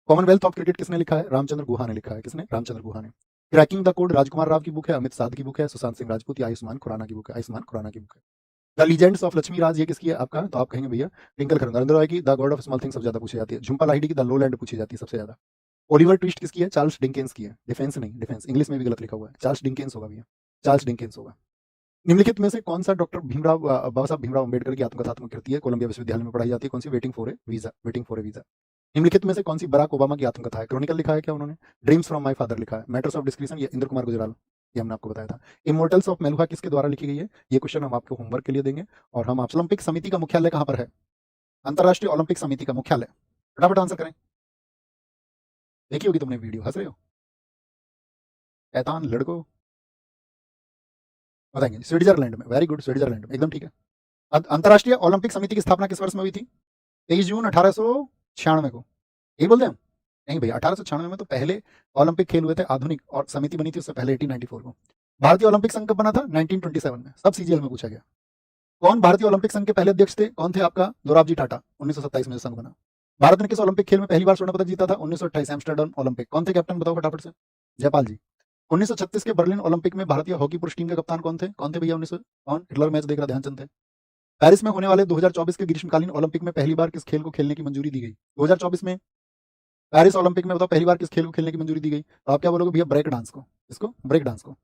Commonwealth of cricket किसने लिखा है? रामचंद्र गुहा ने लिखा है। किसने? रामचंद्र गुहा ने। क्रैकिंग द कोड राजकुमार राव की बुक है, अमित साध की बुक है, सुशांत सिंह राजपूत या आयुष्मान खुराना की बुक है, आयुष्मान खुराना की बुक है। द लीजेंड्स ऑफ लक्ष्मी राज, ये किसकी है आपका? तो आप कहेंगे भैया ट्विंकल खन्ना। नरेंद्र रॉय की the God of small things सबसे ज्यादा पूछी जाती है। झुम्पा लाहिड़ी की द लोलैंड पूछी जाती है सबसे ज्यादा। ओलिवर ट्विस्ट किसकी है? चार्ल्स डिकेंस की है। डिफेंस नहीं, डिफेंस इंग्लिश में भी गलत लिखा हुआ है, चार्ल्स डिकेंस होगा भैया, चार्ल्स डिकेंस होगा। निम्नलिखित में से कौन सा डॉक्टर भीमराव बाबा साहब भीमराव अम्बेडकर की आत्मकथात्मक कृति है? कोलंबिया विश्वविद्यालय में पढ़ाई जाती है। कौन सी? Waiting for a visa, waiting for a visa. निम्नलिखित में से कौन सी बराक ओबामा की आत्मकथा है? क्रॉनिकल लिखा है क्या उन्होंने? ड्रीम्स फ्रॉम माय फादर लिखा है। मैटर्स ऑफ डिस्क्रिप्शन, ये इंद्र कुमार गुजराल। ये हमने आपको बताया था। इमोर्टल्स ऑफ मेलुहा किसके द्वारा लिखी गई है? ये क्वेश्चन हम आपको होमवर्क के लिए देंगे। और हम आप ओलंपिक समिति का मुख्यालय कहाँ पर है? अंतर्राष्ट्रीय ओलंपिक समिति का मुख्यालय। फटाफट आंसर करें। देखी होगी तुमने वीडियो, हंस रहे हो शैतान लड़को। बताएंगे स्विट्जरलैंड में। वेरी गुड, स्विट्जरलैंड में, एकदम ठीक है। अंतर्राष्ट्रीय ओलंपिक समिति की स्थापना किस वर्ष में हुई थी? 23 जून 1896 को। यही बोलते हैं हम? नहीं भैया, 1896 में तो पहले ओलंपिक खेल हुए थे आधुनिक, और समिति बनी थी उससे पहले 1894 को। भारतीय ओलंपिक संघ कब बना था? 1927 में। सब सीजीएल में पूछा गया। कौन भारतीय ओलंपिक संघ के पहले अध्यक्ष थे? कौन थे आपका? दोराबजी टाटा। 1927 में संघ बना। भारत ने किस ओलंपिक खेल में पहली बार स्वर्ण पदक जीता था? 1928 एम्स्टर्डम ओलंपिक। कौन थे कैप्टन? बताओ फटाफट से। जयपाल जी। 1936 के बर्लिन ओलंपिक में भारतीय हॉकी पुरुष टीम के कप्तान कौन थे? कौन थे भैया? 1900 कौन? हिटलर मैच देख रहा, ध्यानचंद थे। पेरिस में होने वाले 2024 के ग्रीष्मकालीन ओलंपिक में पहली बार किस खेल को खेलने की मंजूरी दी गई? 2024 में पेरिस ओलंपिक में बताओ पहली बार किस खेल को खेलने की मंजूरी दी गई? तो आप क्या बोलोगे भैया? ब्रेक डांस को। इसको ब्रेक डांस को।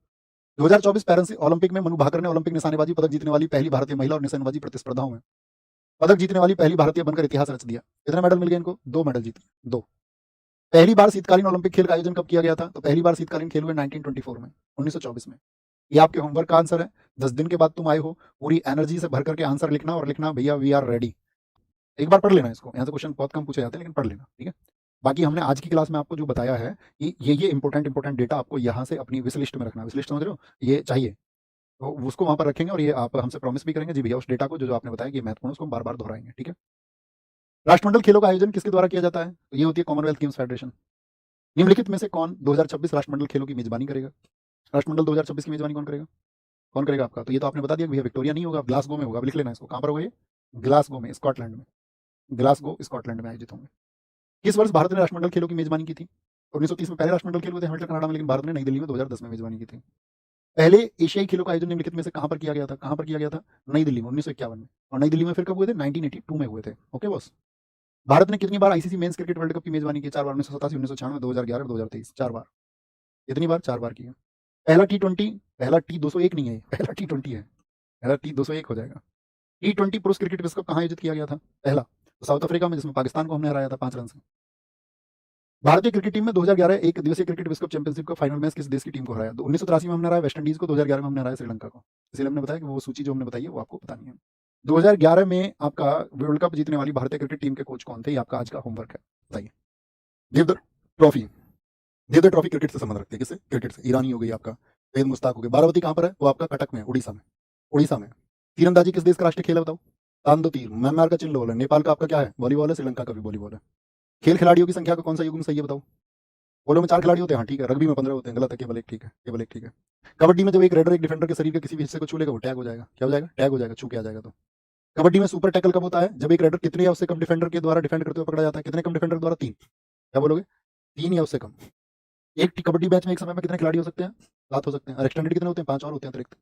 2024 पेरिस ओलंपिक में मनु भाकर ने ओलंपिक निशानेबाजी पदक जीतने वाली पहली भारतीय महिला और निशानेबाजी प्रतिस्पर्धाओं में पदक जीतने वाली पहली भारतीय बनकर इतिहास रच दिया। कितने मेडल मिल गए इनको? 2 मेडल जीते, 2। पहली बार शीतकालीन ओलंपिक खेल का आयोजन कब किया गया था? तो पहली बार शीतकालीन खेल हुए 1924 में, 1924 में। ये आपके होमवर्क का आंसर है। 10 दिन के बाद तुम आए हो, पूरी एनर्जी से भर करके आंसर लिखना, और लिखना भैया वी आर रेडी। एक बार पढ़ लेना इसको, यहाँ से क्वेश्चन बहुत कम पूछे जाते हैं, लेकिन पढ़ लेना, ठीक है। बाकी हमने आज की क्लास में आपको जो बताया है कि ये इंपॉर्टेंट डेटा आपको यहाँ से अपनी विश लिस्ट में रखना। विश लिस्ट समझ रहे हो? ये चाहिए तो उसको वहां पर रखेंगे, और ये आप हमसे प्रॉमिस भी करेंगे जी भैया उस डेटा को जो आपने बताया कि महत्वपूर्ण, उसको हम बार बार दोहराएंगे, ठीक है। राष्ट्रमंडल खेलों का आयोजन किसके द्वारा किया जाता है? तो ये होती है कॉमनवेल्थ गेम्स फेडरेशन। निम्नलिखित में से कौन 2026 राष्ट्रमंडल खेलों की मेजबानी करेगा? राष्ट्रमंडल 2026 की मेजबानी कौन करेगा? कौन करेगा आपका? तो ये तो आपने बता दिया कि भैया विक्टोरिया नहीं होगा, ग्लासगो में होगा। अब लिख लेना इसको। कहां पर होगा ये? ग्लासगो में, स्कॉटलैंड में। ग्लासगो स्कॉटलैंड में आयोजित होंगे। किस वर्ष भारत ने राष्ट्रमंडल खेलों की मेजबानी की थी? 1930 में पहले राष्ट्रमंडल खेल हुए थे हैमिल्टन कनाडा में, लेकिन भारत ने नई दिल्ली में 2010 में मेजबानी की थी। पहले एशियाई खेलों का आयोजन निम्नलिखित में से कहां पर किया गया था? कहां पर किया गया था? नई दिल्ली में, 1951 में। और नई दिल्ली में फिर कब हुए थे? 1982 में हुए थे। Okay boss. भारत ने कितनी बार ICC men's cricket world cup की मेजबानी की? 4 बार। 1987, 1996, 2011 और 2023। 4 बार। कितनी बार? 4 बार की है। पहला T20, पहला T201 नहीं है, पहला T20 है। पहला T201 हो जाएगा। T20 पुरुष क्रिकेट विश्व कप कहाँ आयोजित किया गया था? पहला तो साउथ अफ्रीका में, जिसमें पाकिस्तान को हमने हराया था 5 रन से। भारतीय क्रिकेट टीम में 2011 एक दिवसीय क्रिकेट विश्व कप चैंपियनशिप का फाइनल मैच किस देश की टीम को हराया? 1983 में हमने हराया वेस्ट इंडीज को, 2011 में हमने हराया श्रीलंका को। इसलिए हमने बताया कि वो सूची जो हमने बताई है वो आपको बतानी है। 2011 में आपका वर्ल्ड कप जीतने वाली भारतीय क्रिकेट टीम के कोच कौन थे? ये आपका आज का होमवर्क है, बताइए। Deodhar trophy. Deodhar trophy cricket से संबंध रखते हैं। किससे? क्रिकेट से। ईरानी हो गई आपका, वेद मुश्ताक हो गए। बारावती कहाँ पर है? वो आपका कटक में, उड़ीसा में। उड़ीसा में। तीरंदाजी किस देश का राष्ट्रीय खेल है? बताओ। तान दो तीर। म्यांमार का चिल्लोल है। नेपाल का आपका क्या है? वॉलीबॉल है। श्रीलंका का भी वॉलीबॉल है। खेल खिलाड़ियों की संख्या का कौन सा युग्म सही है? बताओ। पोलो में 4 खिलाड़ी होते हैं, हाँ ठीक है। रग्बी में 15 होते हैं, गलत है। केवल एक ठीक है, केवल एक ठीक है। कबड्डी में जब एक रेडर एक डिफेंडर के शरीर के किसी भी हिस्से को छू लेगा वो टैग हो जाएगा। क्या हो जाएगा? टैग हो जाएगा, छू के आ जाएगा तो। कबड्डी में सुपर टैकल कब होता है? जब एक रेडर कितने या उससे कम डिफेंडर के द्वारा डिफेंड करते हुए पकड़ा जाता है। कितने कम डिफेंडर द्वारा? 3। क्या बोलोगे? 3 या उससे कम। एक कबड्डी मैच में एक समय में कितने खिलाड़ी हो सकते हैं? 7 हो सकते हैं। और एक्सटेंडेड कितने होते हैं? 5 और होते हैं अतिरिक्त।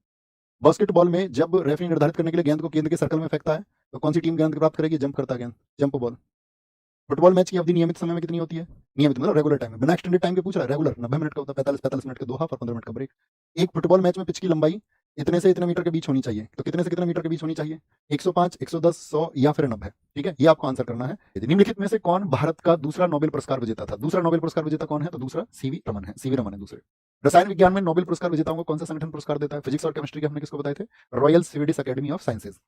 बास्केटबॉल में जब रेफरी निर्धारित करने के लिए गेंद को केंद्र के सर्कल में फेंकता है तो कौन सी टीम गेंद प्राप्त करेगी? जंप करता है गेंद, जंप बॉल। फुटबॉल मैच की अवधि नियमित समय में कितनी होती है? नियमित मतलब रेगुलर टाइम में, बिना एक्सटेंडेड टाइम के पूछ रहा है। रेगुलर 90 मिनट का होता है, 45 मिनट के 2 हाफ और 15 मिनट का ब्रेक। एक फुटबॉल मैच में पिच की लंबाई इतने से इतने मीटर के बीच होनी चाहिए, तो कितने से कितने मीटर के बीच होनी चाहिए? 105, 110, 100 या फिर 90। ठीक है, ये आपको आंसर करना है। निम्नलिखित में से कौन भारत का दूसरा नोबेल पुरस्कार विजेता था? दूसरा नोबेल पुरस्कार विजेता कौन है? तो दूसरा सीवी रमन है। सीवी रमन है दूसरे। रसायन विज्ञान में नोबेल पुरस्कार विजेताओं को कौन सा संगठन पुरस्कार देता है? फिजिक्स और केमिस्ट्री के हमने किसको बताए थे? Royal Swedish academy of sciences.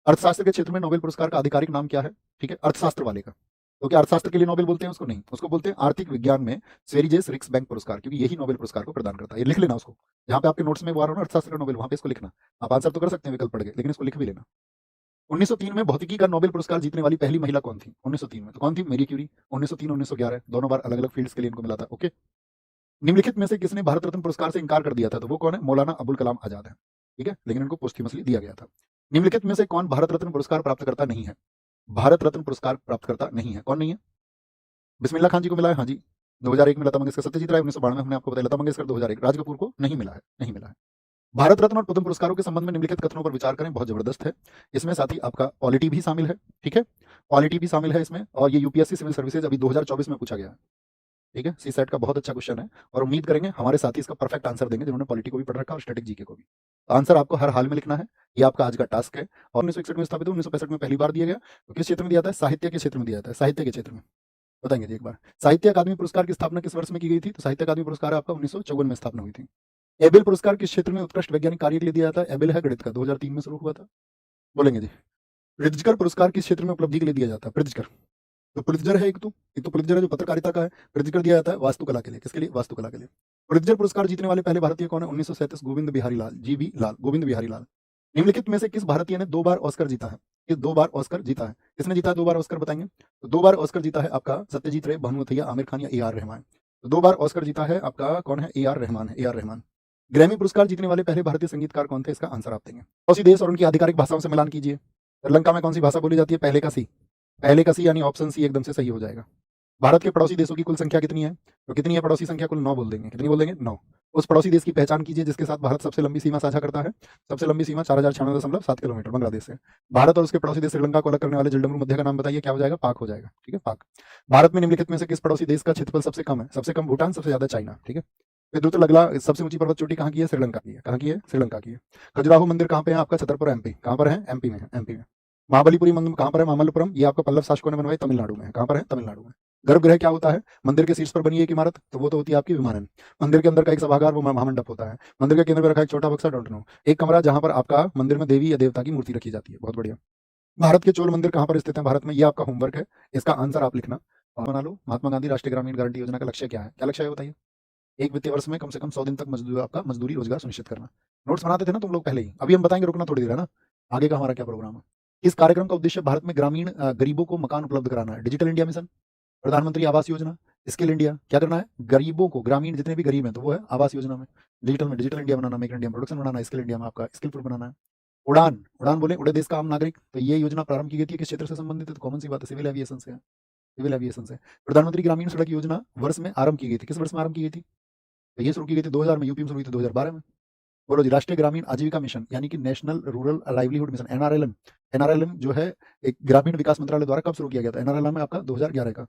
अर्थशास्त्र के क्षेत्र में नोबेल पुरस्कार का आधिकारिक नाम क्या है? ठीक है, अर्थशास्त्र वाले का। तो क्या अर्थशास्त्र के लिए नोबेल बोलते हैं उसको? नहीं, उसको बोलते हैं आर्थिक विज्ञान में स्वेरिजेस रिक्स बैंक पुरस्कार, क्योंकि यही नोबेल पुरस्कार को प्रदान करता है। ये लिख लेना उसको, जहां पे आपके नोट्स में वो आ रहा है ना अर्थशास्त्र का नोबेल, वहां पे इसको लिखना। आप आंसर तो कर सकते हैं विकल्प पढ़ के, लेकिन इसको लिख भी लेना। 1903 में भौतिकी का नोबेल पुरस्कार जीतने वाली पहली महिला कौन थी? 1903 में तो कौन थी? मेरी क्यूरी। 1903 1911 दोनों बार अलग अलग फील्ड्स के लिए इनको मिला था। ओके। निम्नलिखित में से किसने भारत रत्न पुरस्कार से इनकार कर दिया था? तो वो कौन है? मौलाना अबुल कलाम आजाद है। ठीक है, लेकिन इनको पोस्टह्यूमसली दिया गया था। निम्नलिखित में से कौन भारत रत्न पुरस्कार प्राप्त करता नहीं है? भारत रत्न पुरस्कार प्राप्त करता नहीं है, कौन नहीं है? बिस्मिल्लाह खान जी को मिला है, हाँ जी 2001 में। लता मंगेशकर, सत्यजीत राय 1992 में हमने आपको बताया। लता मंगेशकर 2001। राज कपूर को नहीं मिला है, नहीं मिला है। भारत रत्न और पद्म पुरस्कारों के संबंध में निम्नलिखित कथनों पर विचार करें, बहुत जबरदस्त है। इसमें साथ ही आपका पॉलिटी भी शामिल है। ठीक है, पॉलिटी भी शामिल है इसमें, और ये यूपीएससी सिविल सर्विसेज अभी 2024 में पूछा गया है। ठीक है, सी सेट का बहुत अच्छा क्वेश्चन है, और उम्मीद करेंगे हमारे साथी इसका परफेक्ट आंसर देंगे जिन्होंने पॉलिटी को भी पढ़ रखा और स्टैटिक जीके को भी। तो आंसर आपको हर हाल में लिखना है, ये आपका आज का टास्क है। और 1961 में स्थापित, 1965 में पहली बार दिया गया। तो किस क्षेत्र में दिया था? साहित्य के क्षेत्र में दिया था। साहित्य के क्षेत्र में बताएंगे जी एक बार। साहित्य अकादमी पुरस्कार की स्थापना किस वर्ष में की गई थी? तो साहित्य अकादमी पुरस्कार आपका 1954 में स्थापना हुई थी। एबेल पुरस्कार किस क्षेत्र में उत्कृष्ट वैज्ञानिक कार्य के लिए दिया जाता है? एबेल है गणित का, 2003 में शुरू हुआ था। बोलेंगे जी। प्रित्जकर पुरस्कार किस क्षेत्र में उपलब्धि के लिए दिया जाता है? प्रित्जकर, तो प्रित्जर है एक तो प्रित्जर है जो पत्रकारिता का है। प्रित्जकर दिया जाता है वास्तुकला के लिए। किसके लिए? वास्तुकला के लिए। प्रित्जर पुरस्कार जीतने वाले पहले भारतीय कौन है? 1937 गोविंद बिहारी लाल, जीबी लाल, गोविंद बिहारी लाल। निम्नलिखित में से किस भारतीय ने 2 बार ऑस्कर जीता है? किस 2 बार ऑस्कर जीता है? किसने जीता है 2 बार ऑस्कर, बताएंगे? तो 2 बार ऑस्कर जीता है आपका सत्यजीत रे, भानुमथैया, आमिर खान या ए आर रहमान। तो 2 बार ऑस्कर जीता है आपका कौन है? ए आर रहमान है, ए आर रहमान। ग्रैमी पुरस्कार जीतने वाले पहले भारतीय संगीतकार कौन थे? इसका आंसर आप देंगे। पड़ोसी देश और उनकी आधिकारिक भाषाओं से मिलान कीजिए। श्रीलंका में कौन सी भाषा बोली जाती है? पहले का सी, पहले का सी यानी ऑप्शन सी एकदम से सही हो जाएगा। भारत के पड़ोसी देशों की कुल संख्या कितनी है? तो कितनी है पड़ोसी संख्या? कुल 9 बोल देंगे। कितनी बोल देंगे? 9। उस पड़ोसी देश की पहचान कीजिए जिसके साथ भारत सबसे लंबी सीमा साझा करता है। सबसे लंबी सीमा 4096.7 किलोमीटर बांग्लादेश से। भारत और उसके पड़ोसी देश श्रीलंका को अलग करने वाले जलडमरू मध्य का नाम बताइए, क्या हो जाएगा? पाक हो जाएगा। ठीक है, पाक। भारत में निम्नलिखित में से किस पड़ोसी देश का क्षेत्रफल सबसे कम है? सबसे कम भूटान, सबसे ज्यादा चाइना। ठीक है। विद्युत लगला सबसे ऊंची पर्वत चोटी कहाँ की है? श्रीलंका की है। कहाँ की है? श्रीलंका की है। खजुराहो मंदिर कहाँ पे है आपका? छतरपुर, एमपी। कहाँ पर है? एमपी में है, एमपी में। महाबलीपुरी मंदिर कहाँ पर है? मामल्लपुरम, ये आपका पल्लव शासकों ने बनवाई, तमिलनाडु में है। कहाँ पर है? तमिलनाडु में। गर्भगृह क्या होता है? मंदिर के शीर्ष पर बनी एक इमारत, तो वो तो होती है आपकी विमानन। मंदिर के अंदर का एक सभागार, वो महामंडप होता है। मंदिर के केंद्र में रखा एक छोटा बक्सा, डोंट नो। एक कमरा जहां पर आपका मंदिर में देवी या देवता की मूर्ति रखी जाती है। बहुत बढ़िया। भारत के चोल मंदिर कहाँ पर स्थित है? भारत में। ये आपका होमवर्क है, इसका आंसर आप लिखना और बना लो। महात्मा गांधी राष्ट्रीय ग्रामीण गारंटी योजना का लक्ष्य क्या है? क्या लक्ष्य है बताइए? एक वित्तीय वर्ष में कम से कम 100 दिन तक आपका मजदूरी रोजगार सुनिश्चित करना। नोट्स बनाते थे ना तुम लोग पहले ही, अभी हम बताएंगे, रुकना थोड़ी देर है ना, आगे का हमारा क्या प्रोग्राम है। इस कार्यक्रम का उद्देश्य भारत में ग्रामीण गरीबों को मकान उपलब्ध कराना है। डिजिटल इंडिया मिशन, प्रधानमंत्री आवास योजना, स्किल इंडिया। क्या करना है? गरीबों को, ग्रामीण जितने भी गरीब हैं तो वो है आवास योजना में। डिजिटल में डिजिटल इंडिया बनाना, मेक इंडिया प्रोडक्शन बनाना, स्किल इंडिया में आपका स्किलफुल बनाना है। उड़ान, उड़ान बोले उड़े देश का आम नागरिक, तो ये योजना प्रारंभ की गई थी किस क्षेत्र से संबंधित है? तो कॉमन सी बात है, सिविल एविएशन से है, सिविल एविएशन से। प्रधानमंत्री ग्रामीण सड़क योजना वर्ष में आरंभ की गई थी, किस वर्ष में आरंभ की गई थी? तो ये शुरू की गई थी 2000 में, यूपी में शुरू हुई थी 2012 में। बोलो जी। राष्ट्रीय ग्रामीण आजीविका मिशन यानी कि national rural livelihood mission, NRLM, NRLM जो है एक ग्रामीण विकास मंत्रालय द्वारा कब शुरू किया गया था? एनआरएलएम में आपका 2011 का।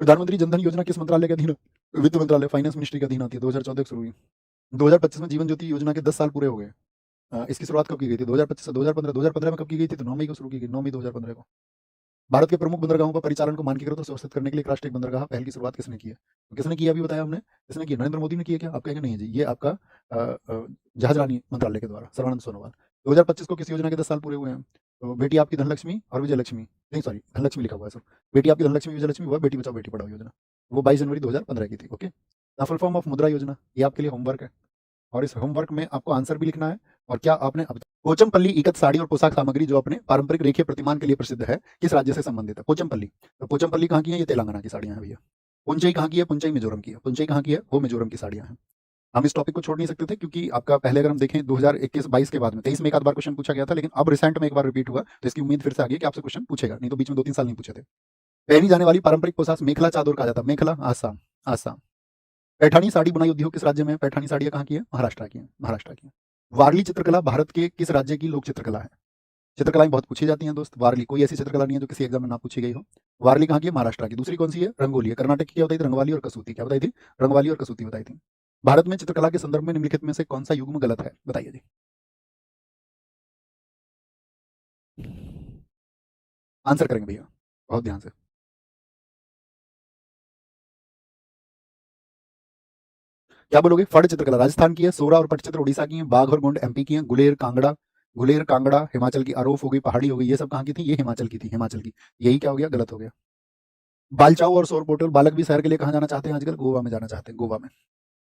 प्रधानमंत्री जनधन योजना किस मंत्रालय के अधीन? वित्त मंत्रालय, फाइनेंस मिनिस्ट्री के अधीन आती है। 2014 शुरू हुई। 2025 में जीवन ज्योति योजना के 10 साल पूरे हो गए। इसकी शुरुआत कब की गई थी? 2025 से 2015। 2015 में कब की गई थी? तो 9 मई को शुरू की गई, 9 मई 2015 को। भारत के प्रमुख बंदरगाहों का परिचालन को मानकीकृत और सुव्यवस्थित करने के लिए एक राष्ट्रीय बंदरगाह पहल की शुरुआत किसने की है? तो किसने की? अभी बताया हमने, किसने की? नरेंद्र मोदी ने किया क्या? आप कहेंगे नहीं जी, ये आपका जहाजरानी मंत्रालय के द्वारा, सर्बानंद सोनोवाल। 2025 को किस योजना के 10 साल पूरे हुए हैं? तो बेटी आपकी धनलक्ष्मी और विजय लक्ष्मी, नहीं सॉरी धनलक्ष्मी लिखा हुआ है सर, बेटी आपकी धनलक्ष्मी विजय लक्ष्मी, वो बेटी बचाओ बेटी पढ़ाओ योजना, वो 22 जनवरी 2015 की थी। ओके। फुल फॉर्म ऑफ मुद्रा योजना, ये आपके लिए होमवर्क है और इस होमवर्क में आपको आंसर भी लिखना है और क्या आपने पोचमपल्ली इकत साड़ी और पोशाक सामग्री जो अपने पारंपरिक रेखीय प्रतिमान के लिए प्रसिद्ध है, किस राज्य से संबंधित है? पोचमपल्ली। तो पोचमपल्ली कहाँ की है? ये तेलंगाना की साड़ियां हैं भैया। पुंचई कहाँ की है? पुंचई मिजोरम की है। पुंचई कहाँ की है? वो मिजोरम की साड़ियां हैं। हम इस टॉपिक को छोड़ नहीं सकते थे क्योंकि आपका पहले अगर हम देखें 2021-22 के बाद में 23 में एक आध बार क्वेश्चन पूछा गया था, लेकिन अब रिसेंट में एक बार रिपीट हुआ, तो इसकी उम्मीद फिर से आ गई कि आपसे क्वेश्चन पूछेगा, नहीं तो बीच में 2-3 साल नहीं पूछे थे। पहनी जाने वाली पारंपरिक पोशाक मेखला चादर कहा जाता है। मेखला आसाम, आसाम। पैठानी साड़ी बुनाई उद्योग किस राज्य में है? पैठानी साड़ियां कहाँ की है? महाराष्ट्र की है, महाराष्ट्र की है। वारली चित्रकला भारत के किस राज्य की लोक चित्रकला है? चित्रकलाएं बहुत पूछी जाती हैं दोस्त। वारली कोई ऐसी चित्रकला नहीं है जो किसी एग्जाम में ना पूछी गई हो। वारली कहाँ की है? महाराष्ट्र की। दूसरी कौन सी है? रंगोली है। कर्नाटक की क्या बताई थी? रंगवाली और कसूती। क्या बताई थी? रंगवाली और कसूती बताई थी। भारत में चित्रकला के संदर्भ में निम्नलिखित में से कौन सा युग्म गलत है? बताइए जी। आंसर करेंगे भैया बहुत ध्यान से। क्या बोलोगे? फड़ चित्रकला राजस्थान की है, सोरा और पटचित्र उड़ीसा की है, बाघ और गोंड एमपी की है, गुलेर कांगड़ा हिमाचल की, आरोफ हो गई, पहाड़ी हो गई, ये सब कहाँ की थी? ये हिमाचल की थी, हिमाचल की। यही क्या हो गया? गलत हो गया। बालचाओ और सौर पोर्टल बालक भी शहर के लिए कहाँ जाना चाहते हैं आजकल? गोवा में जाना चाहते हैं, गोवा में।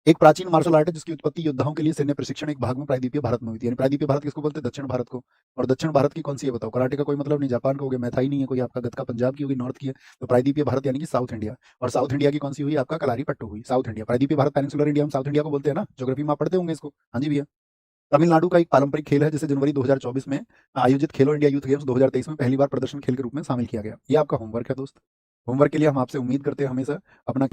एक प्राचीन मार्शल आर्ट है जिसकी उत्पत्ति योद्धाओं के लिए सैन्य प्रशिक्षण एक भाग में प्रायद्वीपीय भारत में हुई थी। यानी प्रायद्वीपीय भारत किसको बोलते हैं? दक्षिण भारत को। और दक्षिण भारत की कौन सी है बताओ? कराटे का कोई मतलब नहीं, जापान का हो गया, मैथाई नहीं है कोई, आपका गतका पंजाब की होगी, नॉर्थ की है। तो प्रायद्वीपीय भारत यानी कि साउथ इंडिया। और साउथ इंडिया की कौन सी हुई? आपका कलारी पट्टू हुई, साउथ इंडिया। प्रायद्वीपीय भारत पेनिनसुलर इंडिया हम साउथ इंडिया को बोलते हैं ना, ज्योग्राफी में आप पढ़ते होंगे इसको। हाँ जी भैया। तमिलनाडु का एक पारंपरिक खेल है जिसे जनवरी 2024 में आयोजित खेलो इंडिया यूथ गेम्स 2023 में पहली बार प्रदर्शन खेल के रूप में शामिल किया गया। ये आपका होमवर्क है दोस्त। होमवर्क के लिए हम आपसे उम्मीद करते हैं हमेशा अपना